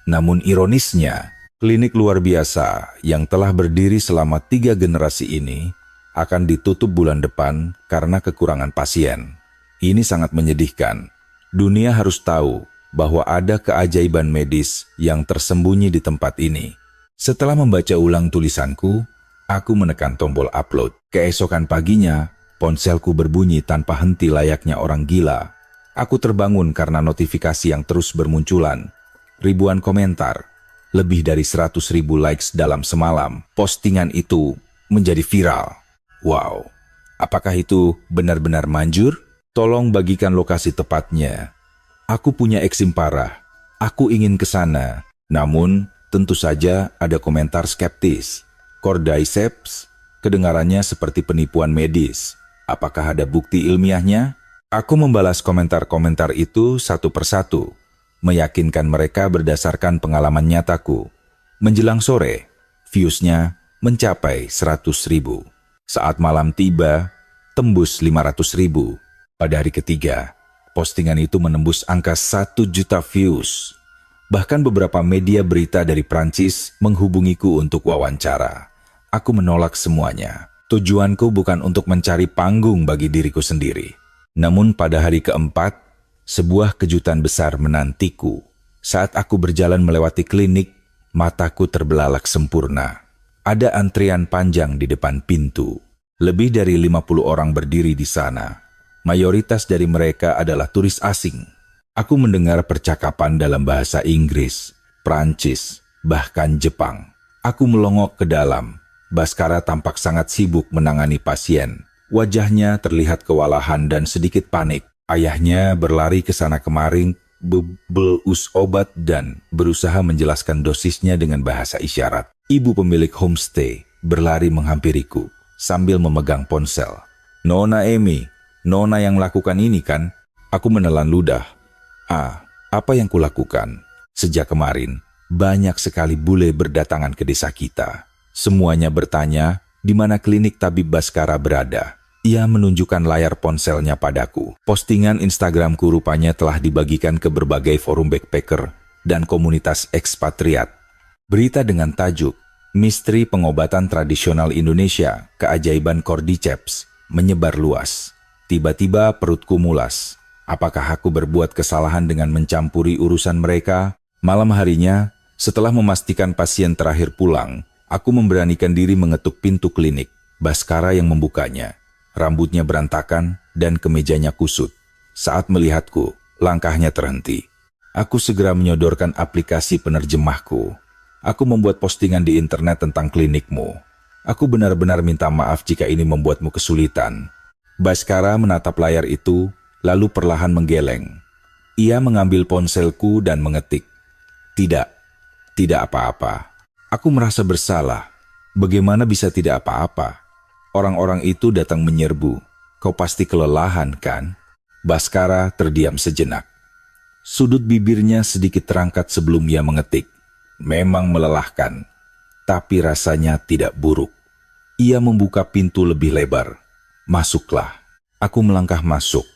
Namun ironisnya, klinik luar biasa yang telah berdiri selama 3 generasi ini akan ditutup bulan depan karena kekurangan pasien. Ini sangat menyedihkan. Dunia harus tahu bahwa ada keajaiban medis yang tersembunyi di tempat ini. Setelah membaca ulang tulisanku, aku menekan tombol upload. Keesokan paginya, ponselku berbunyi tanpa henti layaknya orang gila. Aku terbangun karena notifikasi yang terus bermunculan. Ribuan komentar, lebih dari 100.000 likes dalam semalam. Postingan itu menjadi viral. Wow, apakah itu benar-benar manjur? Tolong bagikan lokasi tepatnya. Aku punya eksim parah. Aku ingin ke sana. Namun, tentu saja ada komentar skeptis. Cordyceps, kedengarannya seperti penipuan medis. Apakah ada bukti ilmiahnya? Aku membalas komentar-komentar itu satu persatu, meyakinkan mereka berdasarkan pengalaman nyataku. Menjelang sore, viewsnya mencapai 100.000. Saat malam tiba, tembus 500.000. Pada hari ketiga, postingan itu menembus angka 1 juta views. Bahkan beberapa media berita dari Prancis menghubungiku untuk wawancara. Aku menolak semuanya. Tujuanku bukan untuk mencari panggung bagi diriku sendiri. Namun pada hari keempat, sebuah kejutan besar menantiku. Saat aku berjalan melewati klinik, mataku terbelalak sempurna. Ada antrian panjang di depan pintu. Lebih dari 50 orang berdiri di sana. Mayoritas dari mereka adalah turis asing. Aku mendengar percakapan dalam bahasa Inggris, Prancis, bahkan Jepang. Aku melongok ke dalam. Bhaskara tampak sangat sibuk menangani pasien. Wajahnya terlihat kewalahan dan sedikit panik. Ayahnya berlari ke sana kemari, belus obat dan berusaha menjelaskan dosisnya dengan bahasa isyarat. Ibu pemilik homestay berlari menghampiriku sambil memegang ponsel. Nona Amy, Nona yang lakukan ini kan? Aku menelan ludah. Apa yang kulakukan? Sejak kemarin, banyak sekali bule berdatangan ke desa kita. Semuanya bertanya, di mana klinik tabib Bhaskara berada. Ia menunjukkan layar ponselnya padaku. Postingan Instagramku rupanya telah dibagikan ke berbagai forum backpacker dan komunitas ekspatriat. Berita dengan tajuk, Misteri Pengobatan Tradisional Indonesia, Keajaiban Cordyceps, menyebar luas. Tiba-tiba perutku mulas. Apakah aku berbuat kesalahan dengan mencampuri urusan mereka? Malam harinya, setelah memastikan pasien terakhir pulang, aku memberanikan diri mengetuk pintu klinik. Bhaskara yang membukanya. Rambutnya berantakan, dan kemejanya kusut. Saat melihatku, langkahnya terhenti. Aku segera menyodorkan aplikasi penerjemahku. Aku membuat postingan di internet tentang klinikmu. Aku benar-benar minta maaf jika ini membuatmu kesulitan. Baskara menatap layar itu, lalu perlahan menggeleng. Ia mengambil ponselku dan mengetik. Tidak, tidak apa-apa. Aku merasa bersalah. Bagaimana bisa tidak apa-apa? Orang-orang itu datang menyerbu. Kau pasti kelelahan, kan? Baskara terdiam sejenak. Sudut bibirnya sedikit terangkat sebelum ia mengetik. Memang melelahkan, tapi rasanya tidak buruk. Ia membuka pintu lebih lebar. Masuklah. Aku melangkah masuk.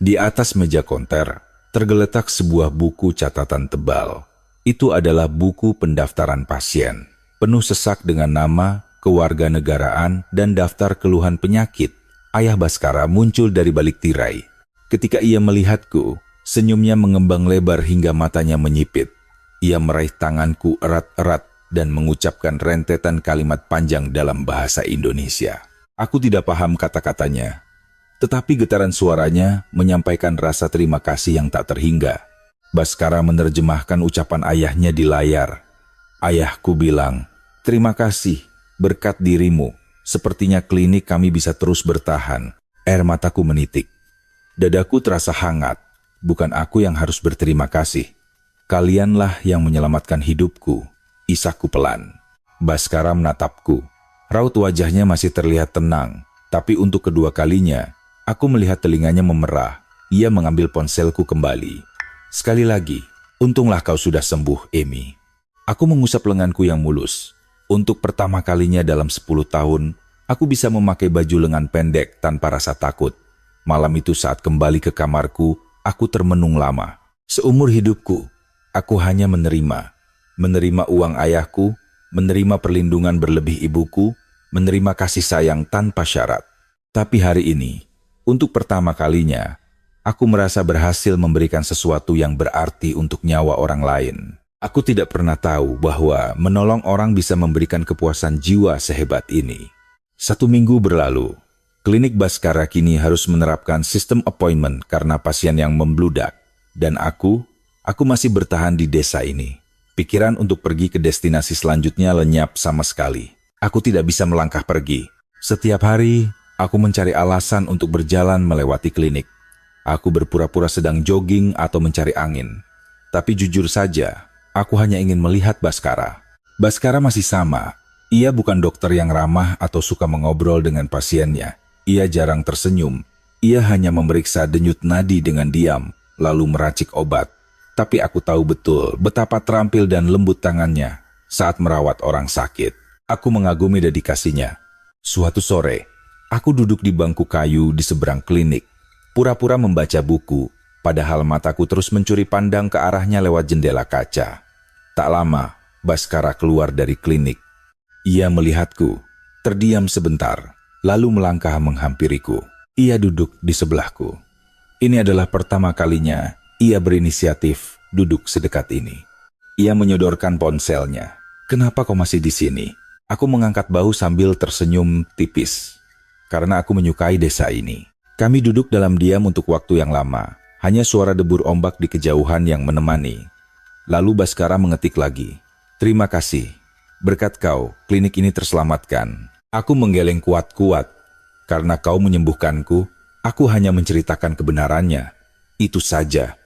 Di atas meja konter, tergeletak sebuah buku catatan tebal. Itu adalah buku pendaftaran pasien, penuh sesak dengan nama, kewarganegaraan, dan daftar keluhan penyakit. Ayah Baskara muncul dari balik tirai. Ketika ia melihatku, senyumnya mengembang lebar hingga matanya menyipit. Ia meraih tanganku erat-erat dan mengucapkan rentetan kalimat panjang dalam bahasa Indonesia. Aku tidak paham kata-katanya, tetapi getaran suaranya menyampaikan rasa terima kasih yang tak terhingga. Baskara menerjemahkan ucapan ayahnya di layar. Ayahku bilang, "Terima kasih, berkat dirimu, sepertinya klinik kami bisa terus bertahan." Air mataku menitik. Dadaku terasa hangat. Bukan aku yang harus berterima kasih. Kalianlah yang menyelamatkan hidupku, isahku pelan. Baskara menatapku. Raut wajahnya masih terlihat tenang, tapi untuk kedua kalinya, aku melihat telinganya memerah. Ia mengambil ponselku kembali. Sekali lagi, untunglah kau sudah sembuh, Amy. Aku mengusap lenganku yang mulus. Untuk pertama kalinya dalam 10 tahun, aku bisa memakai baju lengan pendek tanpa rasa takut. Malam itu saat kembali ke kamarku, aku termenung lama. Seumur hidupku, aku hanya menerima uang ayahku, menerima perlindungan berlebih ibuku, menerima kasih sayang tanpa syarat. Tapi hari ini, untuk pertama kalinya, aku merasa berhasil memberikan sesuatu yang berarti untuk nyawa orang lain. Aku tidak pernah tahu bahwa menolong orang bisa memberikan kepuasan jiwa sehebat ini. 1 minggu berlalu. Klinik Baskara kini harus menerapkan sistem appointment karena pasien yang membludak. Dan aku masih bertahan di desa ini. Pikiran untuk pergi ke destinasi selanjutnya lenyap sama sekali. Aku tidak bisa melangkah pergi. Setiap hari, aku mencari alasan untuk berjalan melewati klinik. Aku berpura-pura sedang jogging atau mencari angin. Tapi jujur saja, aku hanya ingin melihat Baskara. Baskara masih sama. Ia bukan dokter yang ramah atau suka mengobrol dengan pasiennya. Ia jarang tersenyum. Ia hanya memeriksa denyut nadi dengan diam, lalu meracik obat. Tapi aku tahu betul betapa terampil dan lembut tangannya saat merawat orang sakit. Aku mengagumi dedikasinya. Suatu sore, aku duduk di bangku kayu di seberang klinik, pura-pura membaca buku, padahal mataku terus mencuri pandang ke arahnya lewat jendela kaca. Tak lama, Baskara keluar dari klinik. Ia melihatku, terdiam sebentar, lalu melangkah menghampiriku. Ia duduk di sebelahku. Ini adalah pertama kalinya ia berinisiatif duduk sedekat ini. Ia menyodorkan ponselnya. "Kenapa kau masih di sini?" Aku mengangkat bahu sambil tersenyum tipis. Karena aku menyukai desa ini. Kami duduk dalam diam untuk waktu yang lama. Hanya suara debur ombak di kejauhan yang menemani. Lalu Baskara mengetik lagi. "Terima kasih. Berkat kau, klinik ini terselamatkan." Aku menggeleng kuat-kuat. Karena kau menyembuhkanku, aku hanya menceritakan kebenarannya. Itu saja.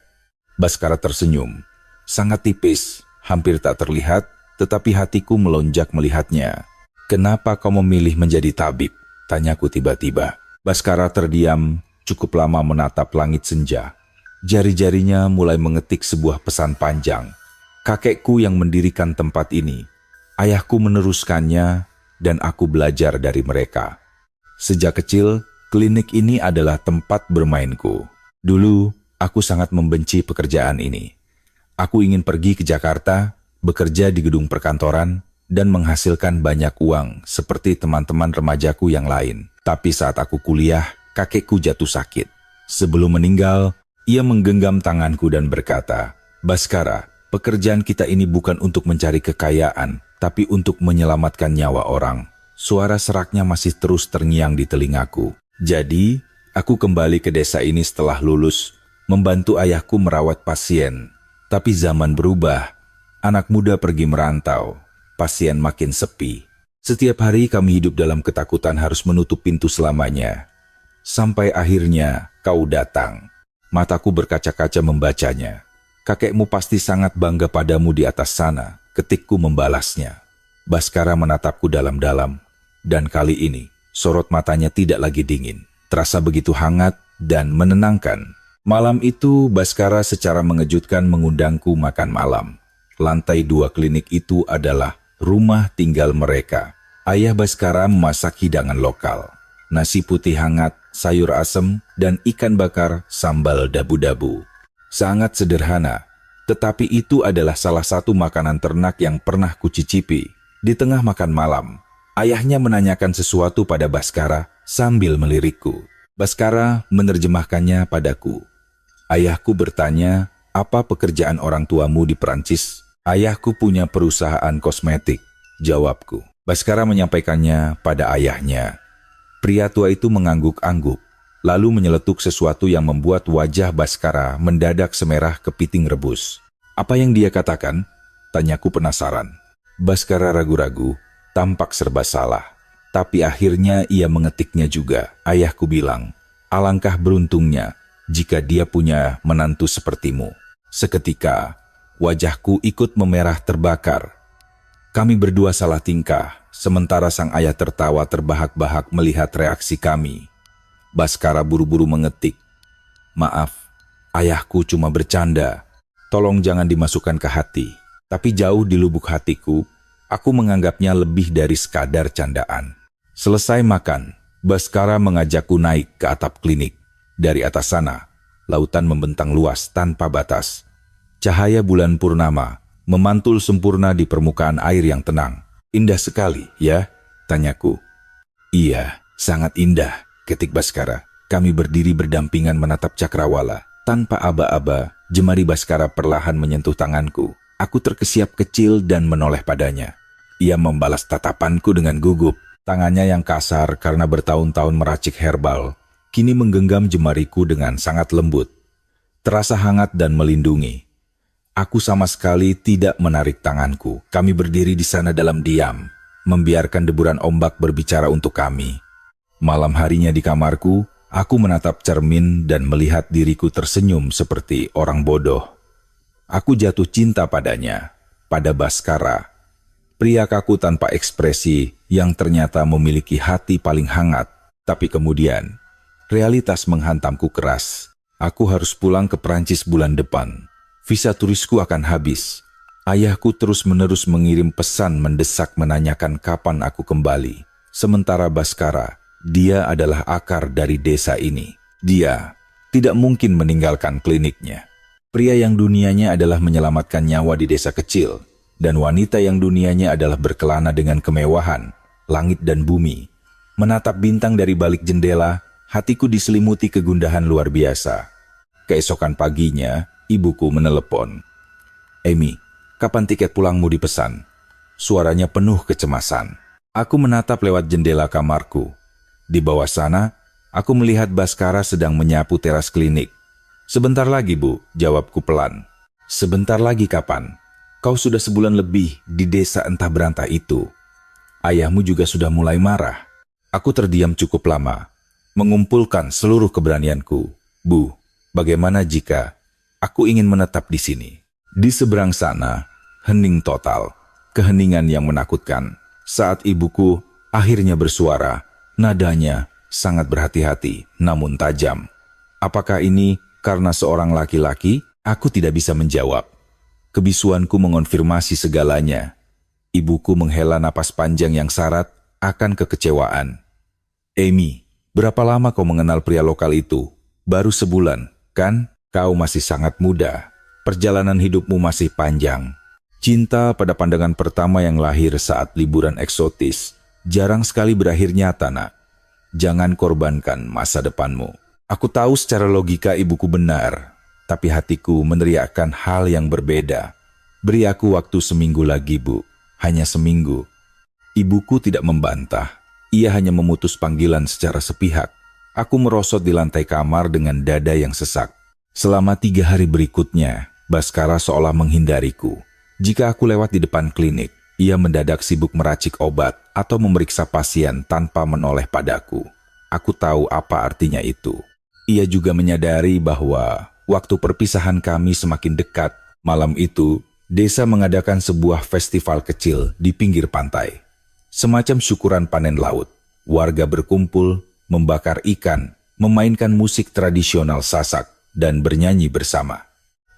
Baskara tersenyum. Sangat tipis, hampir tak terlihat, tetapi hatiku melonjak melihatnya. "Kenapa kau memilih menjadi tabib?" tanyaku tiba-tiba. Baskara terdiam, cukup lama menatap langit senja. Jari-jarinya mulai mengetik sebuah pesan panjang. Kakekku yang mendirikan tempat ini. Ayahku meneruskannya, dan aku belajar dari mereka. Sejak kecil, klinik ini adalah tempat bermainku. Dulu, aku sangat membenci pekerjaan ini. Aku ingin pergi ke Jakarta, bekerja di gedung perkantoran, dan menghasilkan banyak uang seperti teman-teman remajaku yang lain. Tapi saat aku kuliah, kakekku jatuh sakit. Sebelum meninggal, ia menggenggam tanganku dan berkata, "Baskara, pekerjaan kita ini bukan untuk mencari kekayaan, tapi untuk menyelamatkan nyawa orang." Suara seraknya masih terus terngiang di telingaku. "Jadi, Aku kembali ke desa ini setelah lulus, membantu ayahku merawat pasien. Tapi zaman berubah, anak muda pergi merantau, pasien makin sepi. Setiap hari kami hidup dalam ketakutan harus menutup pintu selamanya. Sampai akhirnya kau datang. Mataku berkaca-kaca membacanya. Kakekmu pasti sangat bangga padamu di atas sana, ketikku membalasnya. Baskara menatapku dalam-dalam, dan kali ini sorot matanya tidak lagi dingin. Terasa begitu hangat dan menenangkan. Malam itu, Baskara secara mengejutkan mengundangku makan malam. Lantai 2 klinik itu adalah rumah tinggal mereka. Ayah Baskara memasak hidangan lokal. Nasi putih hangat, sayur asem, dan ikan bakar sambal dabu-dabu. Sangat sederhana, tetapi itu adalah salah satu makanan ternak yang pernah kucicipi. Di tengah makan malam, ayahnya menanyakan sesuatu pada Baskara sambil melirikku. Baskara menerjemahkannya padaku. Ayahku bertanya, apa pekerjaan orang tuamu di Perancis? Ayahku punya perusahaan kosmetik, jawabku. Baskara menyampaikannya pada ayahnya. Pria tua itu mengangguk-angguk, lalu menyeletuk sesuatu yang membuat wajah Baskara mendadak semerah kepiting rebus. Apa yang dia katakan? Tanyaku penasaran. Baskara ragu-ragu, tampak serba salah. Tapi akhirnya ia mengetiknya juga. Ayahku bilang, alangkah beruntungnya jika dia punya menantu sepertimu. Seketika, wajahku ikut memerah terbakar. Kami berdua salah tingkah, sementara sang ayah tertawa terbahak-bahak melihat reaksi kami. Baskara buru-buru mengetik, maaf, ayahku cuma bercanda. Tolong jangan dimasukkan ke hati. Tapi jauh di lubuk hatiku, aku menganggapnya lebih dari sekadar candaan. Selesai makan, Baskara mengajakku naik ke atap klinik. Dari atas sana, lautan membentang luas tanpa batas. Cahaya bulan purnama memantul sempurna di permukaan air yang tenang. Indah sekali, ya? Tanyaku. Iya, sangat indah, ketik Baskara. Kami berdiri berdampingan menatap cakrawala. Tanpa aba-aba, jemari Baskara perlahan menyentuh tanganku. Aku terkesiap kecil dan menoleh padanya. Ia membalas tatapanku dengan gugup. Tangannya yang kasar karena bertahun-tahun meracik herbal, kini menggenggam jemariku dengan sangat lembut. Terasa hangat dan melindungi. Aku sama sekali tidak menarik tanganku. Kami berdiri di sana dalam diam, membiarkan deburan ombak berbicara untuk kami. Malam harinya di kamarku, aku menatap cermin dan melihat diriku tersenyum seperti orang bodoh. Aku jatuh cinta padanya, pada Baskara. Pria kaku tanpa ekspresi yang ternyata memiliki hati paling hangat. Tapi kemudian, realitas menghantamku keras. Aku harus pulang ke Prancis bulan depan. Visa turisku akan habis. Ayahku terus-menerus mengirim pesan mendesak menanyakan kapan aku kembali. Sementara Baskara, dia adalah akar dari desa ini. Dia tidak mungkin meninggalkan kliniknya. Pria yang dunianya adalah menyelamatkan nyawa di desa kecil, dan wanita yang dunianya adalah berkelana dengan kemewahan, langit dan bumi. Menatap bintang dari balik jendela, hatiku diselimuti kegundahan luar biasa. Keesokan paginya, ibuku menelepon. Amy, kapan tiket pulangmu dipesan? Suaranya penuh kecemasan. Aku menatap lewat jendela kamarku. Di bawah sana, aku melihat Baskara sedang menyapu teras klinik. Sebentar lagi, Bu, jawabku pelan. Sebentar lagi kapan? Kau sudah sebulan lebih di desa entah berantah itu. Ayahmu juga sudah mulai marah. Aku terdiam cukup lama, mengumpulkan seluruh keberanianku. Bu, bagaimana jika aku ingin menetap di sini? Di seberang sana, hening total. Keheningan yang menakutkan. Saat ibuku akhirnya bersuara, nadanya sangat berhati-hati namun tajam. Apakah ini karena seorang laki-laki? Aku tidak bisa menjawab. Kebisuanku mengonfirmasi segalanya. Ibuku menghela napas panjang yang syarat akan kekecewaan. Amy, berapa lama kau mengenal pria lokal itu? Baru sebulan, kan? Kau masih sangat muda. Perjalanan hidupmu masih panjang. Cinta pada pandangan pertama yang lahir saat liburan eksotis jarang sekali berakhir nyata, nak. Jangan korbankan masa depanmu. Aku tahu secara logika ibuku benar, tapi hatiku meneriakkan hal yang berbeda. Beri aku waktu seminggu lagi, Bu. Hanya seminggu. Ibuku tidak membantah. Ia hanya memutus panggilan secara sepihak. Aku merosot di lantai kamar dengan dada yang sesak. Selama 3 hari berikutnya, Baskara seolah menghindariku. Jika aku lewat di depan klinik, ia mendadak sibuk meracik obat atau memeriksa pasien tanpa menoleh padaku. Aku tahu apa artinya itu. Ia juga menyadari bahwa waktu perpisahan kami semakin dekat. Malam itu, desa mengadakan sebuah festival kecil di pinggir pantai. Semacam syukuran panen laut. Warga berkumpul, membakar ikan, memainkan musik tradisional Sasak, dan bernyanyi bersama.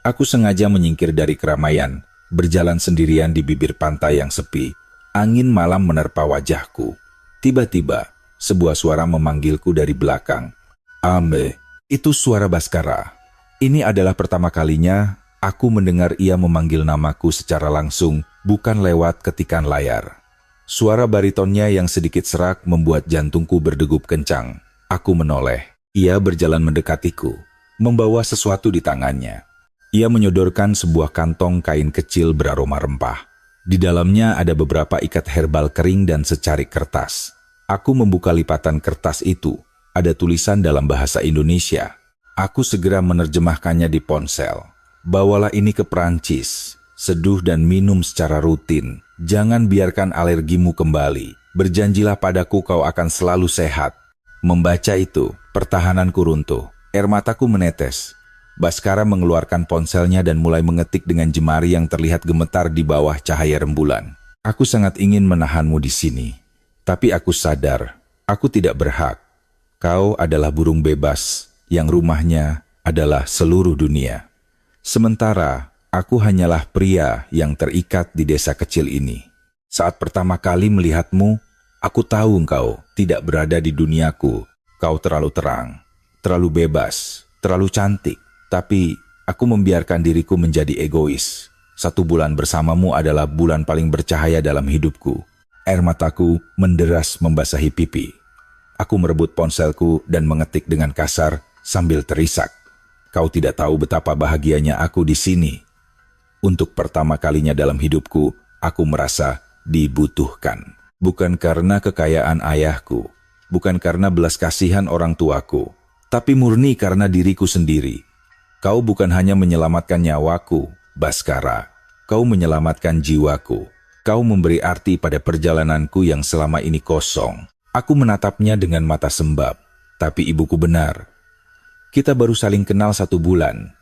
Aku sengaja menyingkir dari keramaian, berjalan sendirian di bibir pantai yang sepi. Angin malam menerpa wajahku. Tiba-tiba, sebuah suara memanggilku dari belakang. Ame, itu suara Baskara. Ini adalah pertama kalinya aku mendengar ia memanggil namaku secara langsung, bukan lewat ketikan layar. Suara baritonnya yang sedikit serak membuat jantungku berdegup kencang. Aku menoleh. Ia berjalan mendekatiku, membawa sesuatu di tangannya. Ia menyodorkan sebuah kantong kain kecil beraroma rempah. Di dalamnya ada beberapa ikat herbal kering dan secarik kertas. Aku membuka lipatan kertas itu. Ada tulisan dalam bahasa Indonesia. Aku segera menerjemahkannya di ponsel. Bawalah ini ke Perancis. Seduh dan minum secara rutin. Jangan biarkan alergimu kembali. Berjanjilah padaku kau akan selalu sehat. Membaca itu, pertahananku runtuh. Air mataku menetes. Baskara mengeluarkan ponselnya dan mulai mengetik dengan jemari yang terlihat gemetar di bawah cahaya rembulan. Aku sangat ingin menahanmu di sini. Tapi aku sadar, aku tidak berhak. Kau adalah burung bebas, yang rumahnya adalah seluruh dunia. Sementara, aku hanyalah pria yang terikat di desa kecil ini. Saat pertama kali melihatmu, aku tahu engkau tidak berada di duniaku. Kau terlalu terang, terlalu bebas, terlalu cantik. Tapi, aku membiarkan diriku menjadi egois. 1 bulan bersamamu adalah bulan paling bercahaya dalam hidupku. Air mataku menderas membasahi pipi. Aku merebut ponselku dan mengetik dengan kasar sambil terisak. Kau tidak tahu betapa bahagianya aku di sini. Untuk pertama kalinya dalam hidupku, aku merasa dibutuhkan. Bukan karena kekayaan ayahku, bukan karena belas kasihan orang tuaku, tapi murni karena diriku sendiri. Kau bukan hanya menyelamatkan nyawaku, Baskara. Kau menyelamatkan jiwaku. Kau memberi arti pada perjalananku yang selama ini kosong. Aku menatapnya dengan mata sembab. Tapi ibuku benar. Kita baru saling kenal 1 bulan.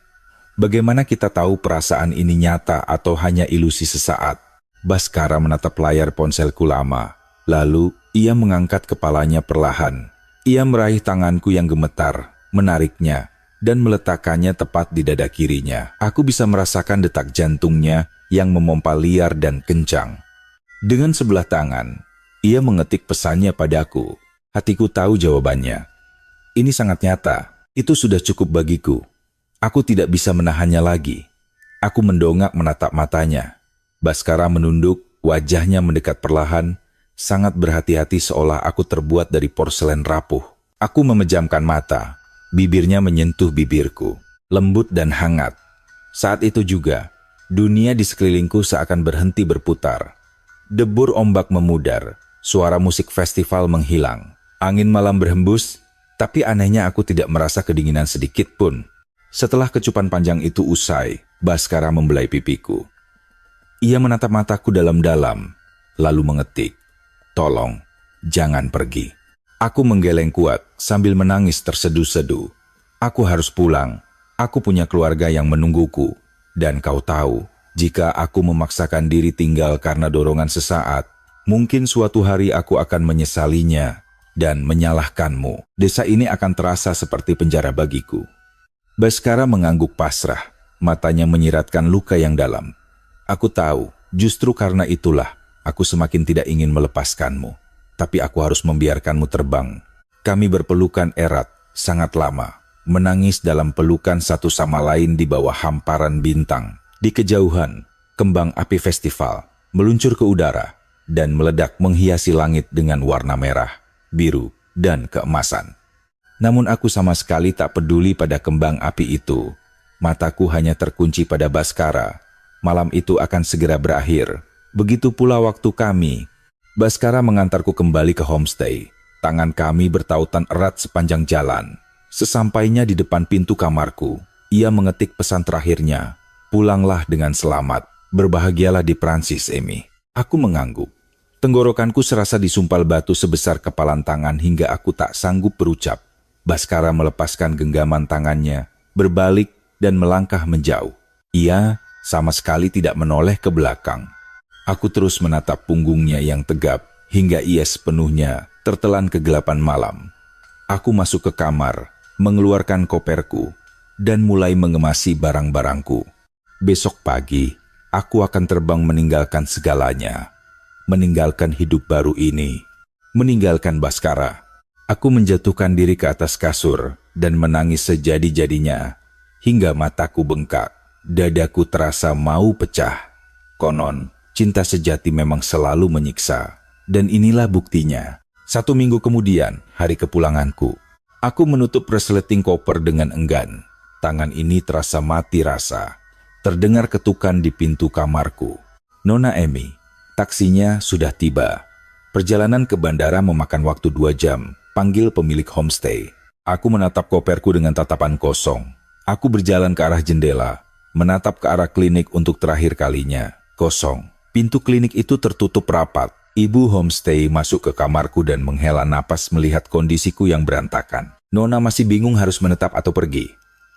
Bagaimana kita tahu perasaan ini nyata atau hanya ilusi sesaat? Baskara menatap layar ponselku lama. Lalu, ia mengangkat kepalanya perlahan. Ia meraih tanganku yang gemetar, menariknya, dan meletakkannya tepat di dada kirinya. Aku bisa merasakan detak jantungnya yang memompa liar dan kencang. Dengan sebelah tangan, ia mengetik pesannya padaku. Hatiku tahu jawabannya. Ini sangat nyata. Itu sudah cukup bagiku. Aku tidak bisa menahannya lagi. Aku mendongak menatap matanya. Baskara menunduk, wajahnya mendekat perlahan, sangat berhati-hati seolah aku terbuat dari porselen rapuh. Aku memejamkan mata. Bibirnya menyentuh bibirku, lembut dan hangat. Saat itu juga, dunia di sekelilingku seakan berhenti berputar. Debur ombak memudar, suara musik festival menghilang. Angin malam berhembus, tapi anehnya aku tidak merasa kedinginan sedikit pun. Setelah kecupan panjang itu usai, Baskara membelai pipiku. Ia menatap mataku dalam-dalam, lalu mengetik, "Tolong, jangan pergi." Aku menggeleng kuat sambil menangis terseduh-seduh. Aku harus pulang. Aku punya keluarga yang menungguku. Dan kau tahu, jika aku memaksakan diri tinggal karena dorongan sesaat, mungkin suatu hari aku akan menyesalinya dan menyalahkanmu. Desa ini akan terasa seperti penjara bagiku. Baskara mengangguk pasrah, matanya menyiratkan luka yang dalam. Aku tahu, justru karena itulah aku semakin tidak ingin melepaskanmu. Tapi aku harus membiarkanmu terbang. Kami berpelukan erat, sangat lama, menangis dalam pelukan satu sama lain di bawah hamparan bintang. Di kejauhan, kembang api festival meluncur ke udara dan meledak menghiasi langit dengan warna merah, biru, dan keemasan. Namun aku sama sekali tak peduli pada kembang api itu. Mataku hanya terkunci pada Baskara. Malam itu akan segera berakhir. Begitu pula waktu kami. Baskara mengantarku kembali ke homestay. Tangan kami bertautan erat sepanjang jalan. Sesampainya di depan pintu kamarku, ia mengetik pesan terakhirnya, "Pulanglah dengan selamat, berbahagialah di Prancis, Emi." Aku mengangguk. Tenggorokanku serasa disumpal batu sebesar kepalan tangan hingga aku tak sanggup berucap. Baskara melepaskan genggaman tangannya, berbalik dan melangkah menjauh. Ia sama sekali tidak menoleh ke belakang. Aku terus menatap punggungnya yang tegap hingga ia sepenuhnya tertelan kegelapan malam. Aku masuk ke kamar, mengeluarkan koperku, dan mulai mengemasi barang-barangku. Besok pagi, aku akan terbang meninggalkan segalanya. Meninggalkan hidup baru ini. Meninggalkan Baskara. Aku menjatuhkan diri ke atas kasur dan menangis sejadi-jadinya, hingga mataku bengkak. Dadaku terasa mau pecah. Konon, cinta sejati memang selalu menyiksa. Dan inilah buktinya. 1 minggu kemudian, hari kepulanganku. Aku menutup resleting koper dengan enggan. Tangan ini terasa mati rasa. Terdengar ketukan di pintu kamarku. "Nona Emi, taksinya sudah tiba." Perjalanan ke bandara memakan waktu 2 jam. Panggil pemilik homestay. Aku menatap koperku dengan tatapan kosong. Aku berjalan ke arah jendela, menatap ke arah klinik untuk terakhir kalinya. Kosong. Pintu klinik itu tertutup rapat. Ibu homestay masuk ke kamarku dan menghela napas melihat kondisiku yang berantakan. "Nona masih bingung harus menetap atau pergi?"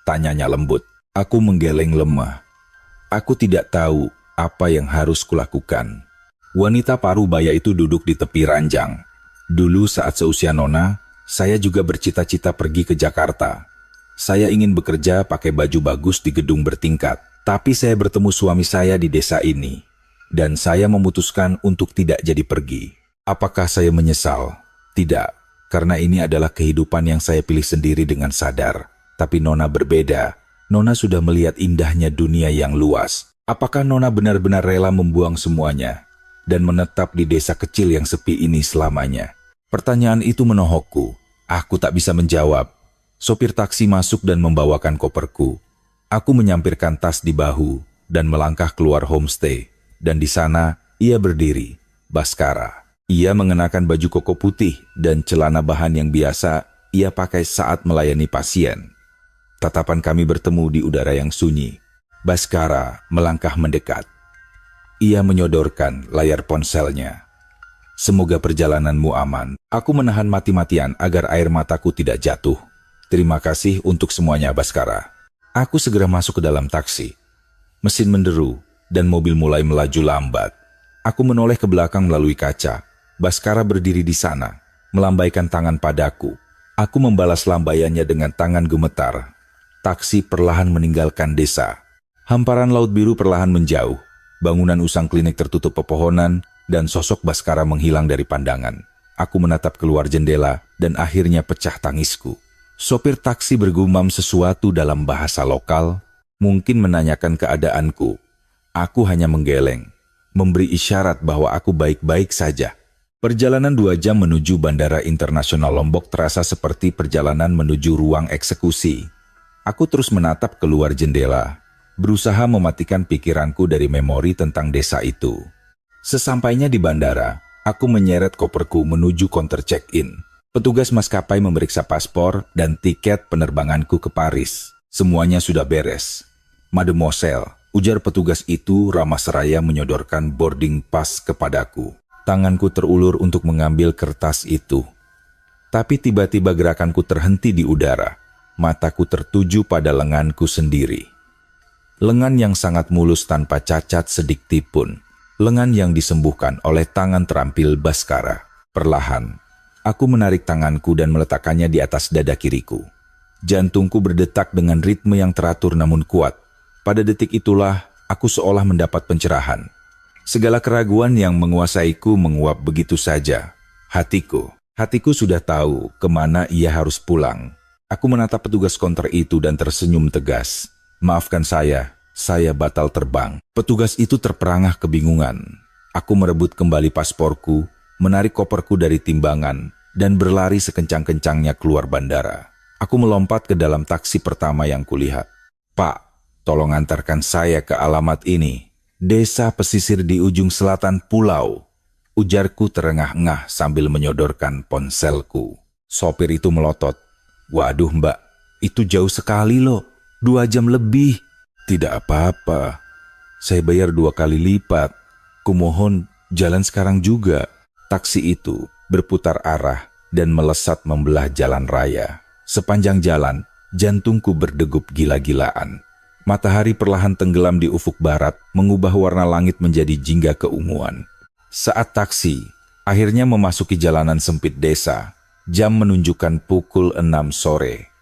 tanyanya lembut. Aku menggeleng lemah. Aku tidak tahu apa yang harus kulakukan. Wanita parubaya itu duduk di tepi ranjang. "Dulu saat seusia Nona, saya juga bercita-cita pergi ke Jakarta. Saya ingin bekerja pakai baju bagus di gedung bertingkat. Tapi saya bertemu suami saya di desa ini. Dan saya memutuskan untuk tidak jadi pergi. Apakah saya menyesal? Tidak, karena ini adalah kehidupan yang saya pilih sendiri dengan sadar. Tapi Nona berbeda. Nona sudah melihat indahnya dunia yang luas. Apakah Nona benar-benar rela membuang semuanya dan menetap di desa kecil yang sepi ini selamanya?" Pertanyaan itu menohokku. Aku tak bisa menjawab. Sopir taksi masuk dan membawakan koperku. Aku menyampirkan tas di bahu dan melangkah keluar homestay. Dan di sana, ia berdiri, Baskara. Ia mengenakan baju koko putih dan celana bahan yang biasa ia pakai saat melayani pasien. Tatapan kami bertemu di udara yang sunyi. Baskara melangkah mendekat. Ia menyodorkan layar ponselnya. "Semoga perjalananmu aman." Aku menahan mati-matian agar air mataku tidak jatuh. "Terima kasih untuk semuanya, Baskara." Aku segera masuk ke dalam taksi. Mesin menderu dan mobil mulai melaju lambat. Aku menoleh ke belakang melalui kaca. Baskara berdiri di sana, melambaikan tangan padaku. Aku membalas lambaiannya dengan tangan gemetar. Taksi perlahan meninggalkan desa. Hamparan laut biru perlahan menjauh. Bangunan usang klinik tertutup pepohonan dan sosok Baskara menghilang dari pandangan. Aku menatap keluar jendela dan akhirnya pecah tangisku. Sopir taksi bergumam sesuatu dalam bahasa lokal, mungkin menanyakan keadaanku. Aku hanya menggeleng, memberi isyarat bahwa aku baik-baik saja. Perjalanan 2 jam menuju Bandara Internasional Lombok terasa seperti perjalanan menuju ruang eksekusi. Aku terus menatap keluar jendela, berusaha mematikan pikiranku dari memori tentang desa itu. Sesampainya di bandara, aku menyeret koperku menuju counter check-in. Petugas maskapai memeriksa paspor dan tiket penerbanganku ke Paris. Semuanya sudah beres. "Mademoiselle," ujar petugas itu ramah seraya menyodorkan boarding pass kepadaku. Tanganku terulur untuk mengambil kertas itu. Tapi tiba-tiba gerakanku terhenti di udara. Mataku tertuju pada lenganku sendiri. Lengan yang sangat mulus tanpa cacat sedikit pun. Lengan yang disembuhkan oleh tangan terampil Baskara. Perlahan, aku menarik tanganku dan meletakkannya di atas dada kiriku. Jantungku berdetak dengan ritme yang teratur namun kuat. Pada detik itulah, aku seolah mendapat pencerahan. Segala keraguan yang menguasaiku menguap begitu saja. Hatiku sudah tahu kemana ia harus pulang. Aku menatap petugas konter itu dan tersenyum tegas. "Maafkan saya batal terbang." Petugas itu terperangah kebingungan. Aku merebut kembali pasporku, menarik koperku dari timbangan, dan berlari sekencang-kencangnya keluar bandara. Aku melompat ke dalam taksi pertama yang kulihat. "Pak, tolong antarkan saya ke alamat ini. Desa pesisir di ujung selatan pulau." Ujarku terengah-engah sambil menyodorkan ponselku. Sopir itu melotot. Waduh mbak, itu jauh sekali loh. 2 jam lebih. Tidak apa-apa. Saya bayar 2 kali lipat. Kumohon jalan sekarang juga. Taksi itu berputar arah dan melesat membelah jalan raya. Sepanjang jalan, jantungku berdegup gila-gilaan. Matahari perlahan tenggelam di ufuk barat, mengubah warna langit menjadi jingga keunguan. Saat taksi akhirnya memasuki jalanan sempit desa, jam menunjukkan pukul 6 sore.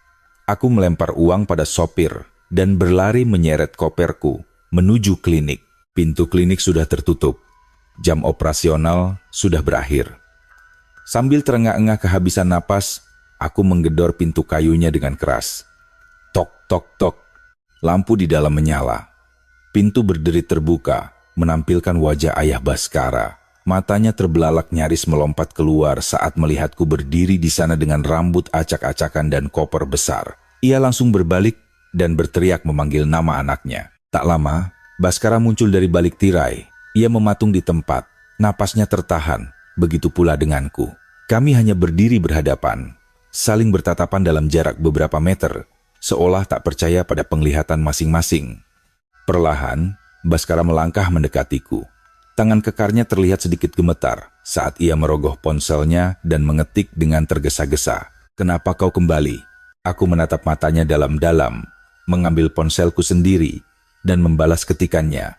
Aku melempar uang pada sopir dan berlari menyeret koperku menuju klinik. Pintu klinik sudah tertutup. Jam operasional sudah berakhir. Sambil terengah-engah kehabisan napas, aku menggedor pintu kayunya dengan keras. Tok, tok, tok. Lampu di dalam menyala. Pintu berderi terbuka, menampilkan wajah ayah Baskara. Matanya terbelalak nyaris melompat keluar saat melihatku berdiri di sana dengan rambut acak-acakan dan koper besar. Ia langsung berbalik dan berteriak memanggil nama anaknya. Tak lama, Baskara muncul dari balik tirai. Ia mematung di tempat, napasnya tertahan, begitu pula denganku. Kami hanya berdiri berhadapan, saling bertatapan dalam jarak beberapa meter, seolah tak percaya pada penglihatan masing-masing. Perlahan, Baskara melangkah mendekatiku. Tangan kekarnya terlihat sedikit gemetar saat ia merogoh ponselnya dan mengetik dengan tergesa-gesa. Kenapa kau kembali? Aku menatap matanya dalam-dalam, mengambil ponselku sendiri, dan membalas ketikannya.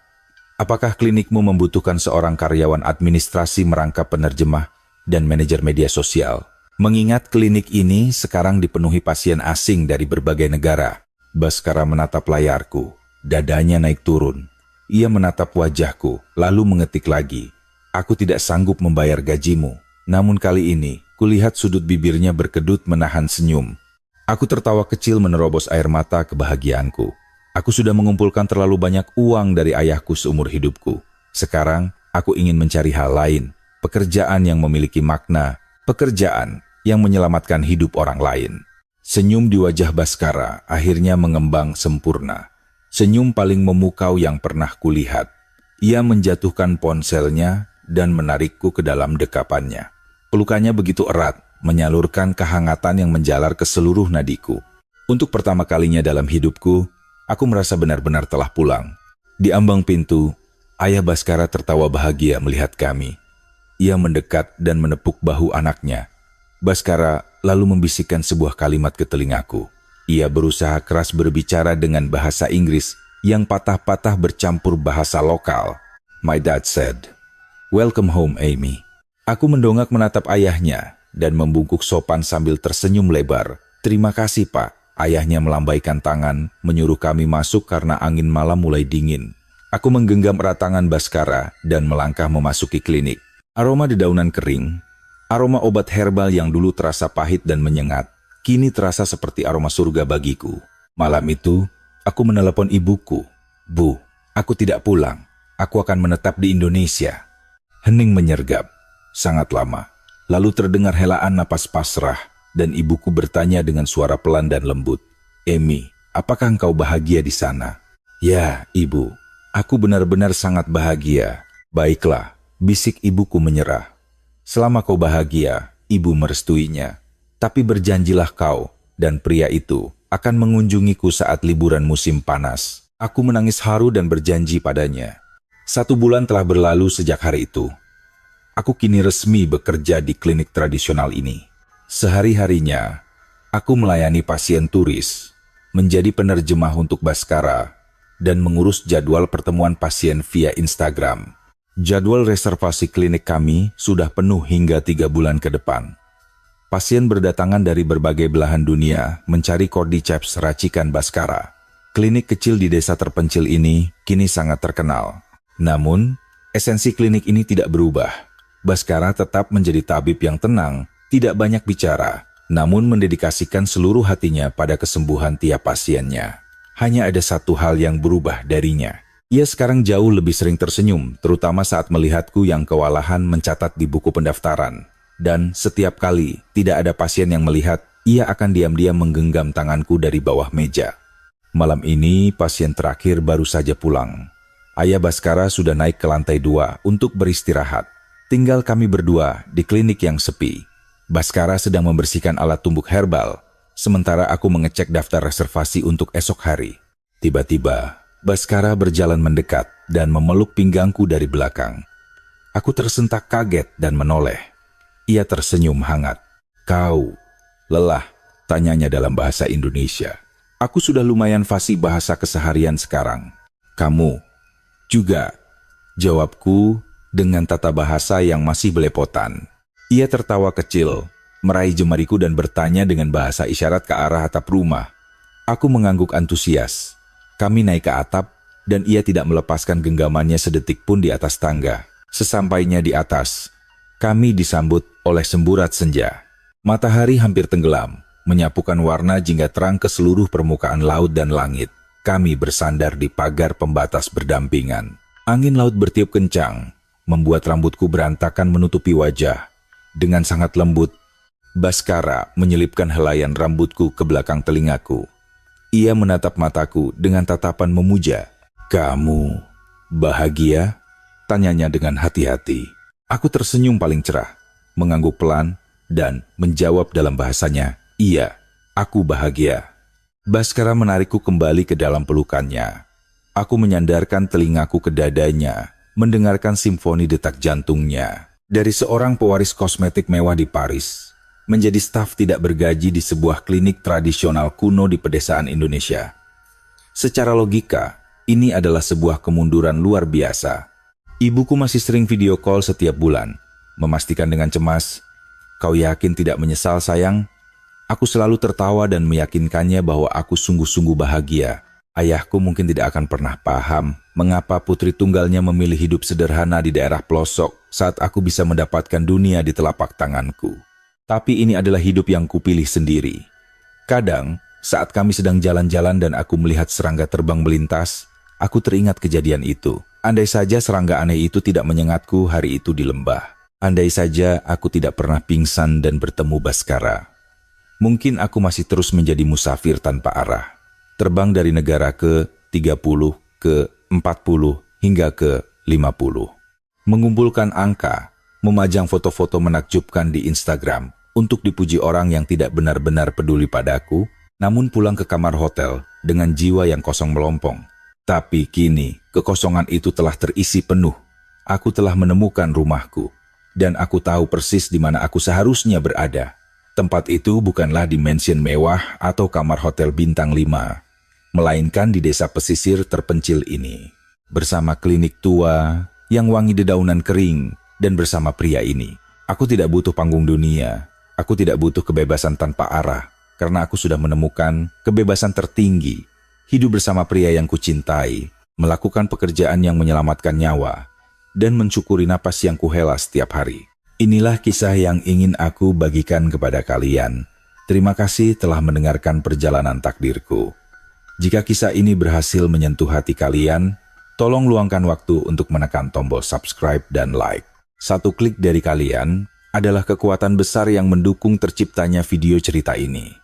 Apakah klinikmu membutuhkan seorang karyawan administrasi merangkap penerjemah dan manajer media sosial? Mengingat klinik ini sekarang dipenuhi pasien asing dari berbagai negara. Baskara menatap layarku, dadanya naik turun. Ia menatap wajahku, lalu mengetik lagi. Aku tidak sanggup membayar gajimu. Namun kali ini, kulihat sudut bibirnya berkedut menahan senyum. Aku tertawa kecil menerobos air mata kebahagiaanku. Aku sudah mengumpulkan terlalu banyak uang dari ayahku seumur hidupku. Sekarang, aku ingin mencari hal lain. Pekerjaan yang memiliki makna. Pekerjaan yang menyelamatkan hidup orang lain. Senyum di wajah Baskara akhirnya mengembang sempurna. Senyum paling memukau yang pernah kulihat. Ia menjatuhkan ponselnya dan menarikku ke dalam dekapannya. Pelukannya begitu erat, menyalurkan kehangatan yang menjalar ke seluruh nadiku. Untuk pertama kalinya dalam hidupku, aku merasa benar-benar telah pulang. Di ambang pintu, ayah Baskara tertawa bahagia melihat kami. Ia mendekat dan menepuk bahu anaknya. Baskara lalu membisikkan sebuah kalimat ke telingaku. Ia berusaha keras berbicara dengan bahasa Inggris yang patah-patah bercampur bahasa lokal. My dad said, "Welcome home, Amy." Aku mendongak menatap ayahnya dan membungkuk sopan sambil tersenyum lebar. "Terima kasih, Pak." Ayahnya melambaikan tangan, menyuruh kami masuk karena angin malam mulai dingin. Aku menggenggam erat tangan Baskara dan melangkah memasuki klinik. Aroma dedaunan kering, aroma obat herbal yang dulu terasa pahit dan menyengat, kini terasa seperti aroma surga bagiku. Malam itu, aku menelepon ibuku. "Bu, aku tidak pulang. Aku akan menetap di Indonesia." Hening menyergap, sangat lama. Lalu terdengar helaan napas pasrah, dan ibuku bertanya dengan suara pelan dan lembut, "Amy, apakah engkau bahagia di sana?" "Ya, Ibu, aku benar-benar sangat bahagia." "Baiklah," bisik ibuku menyerah. "Selama kau bahagia, Ibu merestuinya. Tapi berjanjilah kau dan pria itu akan mengunjungiku saat liburan musim panas." Aku menangis haru dan berjanji padanya. 1 bulan telah berlalu sejak hari itu. Aku kini resmi bekerja di klinik tradisional ini. Sehari-harinya, aku melayani pasien turis, menjadi penerjemah untuk Baskara, dan mengurus jadwal pertemuan pasien via Instagram. Jadwal reservasi klinik kami sudah penuh hingga 3 bulan ke depan. Pasien berdatangan dari berbagai belahan dunia mencari cordyceps racikan Baskara. Klinik kecil di desa terpencil ini kini sangat terkenal. Namun, esensi klinik ini tidak berubah. Baskara tetap menjadi tabib yang tenang, tidak banyak bicara, namun mendedikasikan seluruh hatinya pada kesembuhan tiap pasiennya. Hanya ada satu hal yang berubah darinya. Ia sekarang jauh lebih sering tersenyum, terutama saat melihatku yang kewalahan mencatat di buku pendaftaran. Dan setiap kali tidak ada pasien yang melihat, ia akan diam-diam menggenggam tanganku dari bawah meja. Malam ini pasien terakhir baru saja pulang. Ayah Baskara sudah naik ke lantai 2 untuk beristirahat. Tinggal kami berdua di klinik yang sepi. Baskara sedang membersihkan alat tumbuk herbal, sementara aku mengecek daftar reservasi untuk esok hari. Tiba-tiba, Baskara berjalan mendekat dan memeluk pinggangku dari belakang. Aku tersentak kaget dan menoleh. Ia tersenyum hangat. "Kau lelah?" tanyanya dalam bahasa Indonesia. Aku sudah lumayan fasih bahasa keseharian sekarang. "Kamu juga," jawabku dengan tata bahasa yang masih belepotan. Ia tertawa kecil, meraih jemariku dan bertanya dengan bahasa isyarat ke arah atap rumah. Aku mengangguk antusias. Kami naik ke atap, dan ia tidak melepaskan genggamannya sedetik pun di atas tangga. Sesampainya di atas, kami disambut oleh semburat senja. Matahari hampir tenggelam, menyapukan warna jingga terang ke seluruh permukaan laut dan langit. Kami bersandar di pagar pembatas berdampingan. Angin laut bertiup kencang, membuat rambutku berantakan menutupi wajah. Dengan sangat lembut, Baskara menyelipkan helaian rambutku ke belakang telingaku. Ia menatap mataku dengan tatapan memuja. "Kamu bahagia?" tanyanya dengan hati-hati. Aku tersenyum paling cerah, mengangguk pelan, dan menjawab dalam bahasanya, "Iya, aku bahagia." Baskara menarikku kembali ke dalam pelukannya. Aku menyandarkan telingaku ke dadanya, mendengarkan simfoni detak jantungnya. Dari seorang pewaris kosmetik mewah di Paris, menjadi staf tidak bergaji di sebuah klinik tradisional kuno di pedesaan Indonesia. Secara logika, ini adalah sebuah kemunduran luar biasa. Ibuku masih sering video call setiap bulan, memastikan dengan cemas, "Kau yakin tidak menyesal, sayang?" Aku selalu tertawa dan meyakinkannya bahwa aku sungguh-sungguh bahagia. Ayahku mungkin tidak akan pernah paham mengapa putri tunggalnya memilih hidup sederhana di daerah pelosok saat aku bisa mendapatkan dunia di telapak tanganku. Tapi ini adalah hidup yang kupilih sendiri. Kadang, saat kami sedang jalan-jalan dan aku melihat serangga terbang melintas, aku teringat kejadian itu. Andai saja serangga aneh itu tidak menyengatku hari itu di lembah. Andai saja aku tidak pernah pingsan dan bertemu Baskara. Mungkin aku masih terus menjadi musafir tanpa arah. Terbang dari negara ke-30, ke-40, hingga ke-50. Mengumpulkan angka, memajang foto-foto menakjubkan di Instagram untuk dipuji orang yang tidak benar-benar peduli padaku, namun pulang ke kamar hotel dengan jiwa yang kosong melompong. Tapi kini, kekosongan itu telah terisi penuh. Aku telah menemukan rumahku, dan aku tahu persis di mana aku seharusnya berada. Tempat itu bukanlah di mansion mewah atau kamar hotel bintang 5, melainkan di desa pesisir terpencil ini. Bersama klinik tua yang wangi dedaunan kering, dan bersama pria ini. Aku tidak butuh panggung dunia, aku tidak butuh kebebasan tanpa arah, karena aku sudah menemukan kebebasan tertinggi. Hidup bersama pria yang kucintai, melakukan pekerjaan yang menyelamatkan nyawa, dan mensyukuri napas yang kuhela setiap hari. Inilah kisah yang ingin aku bagikan kepada kalian. Terima kasih telah mendengarkan perjalanan takdirku. Jika kisah ini berhasil menyentuh hati kalian, tolong luangkan waktu untuk menekan tombol subscribe dan like. Satu klik dari kalian adalah kekuatan besar yang mendukung terciptanya video cerita ini.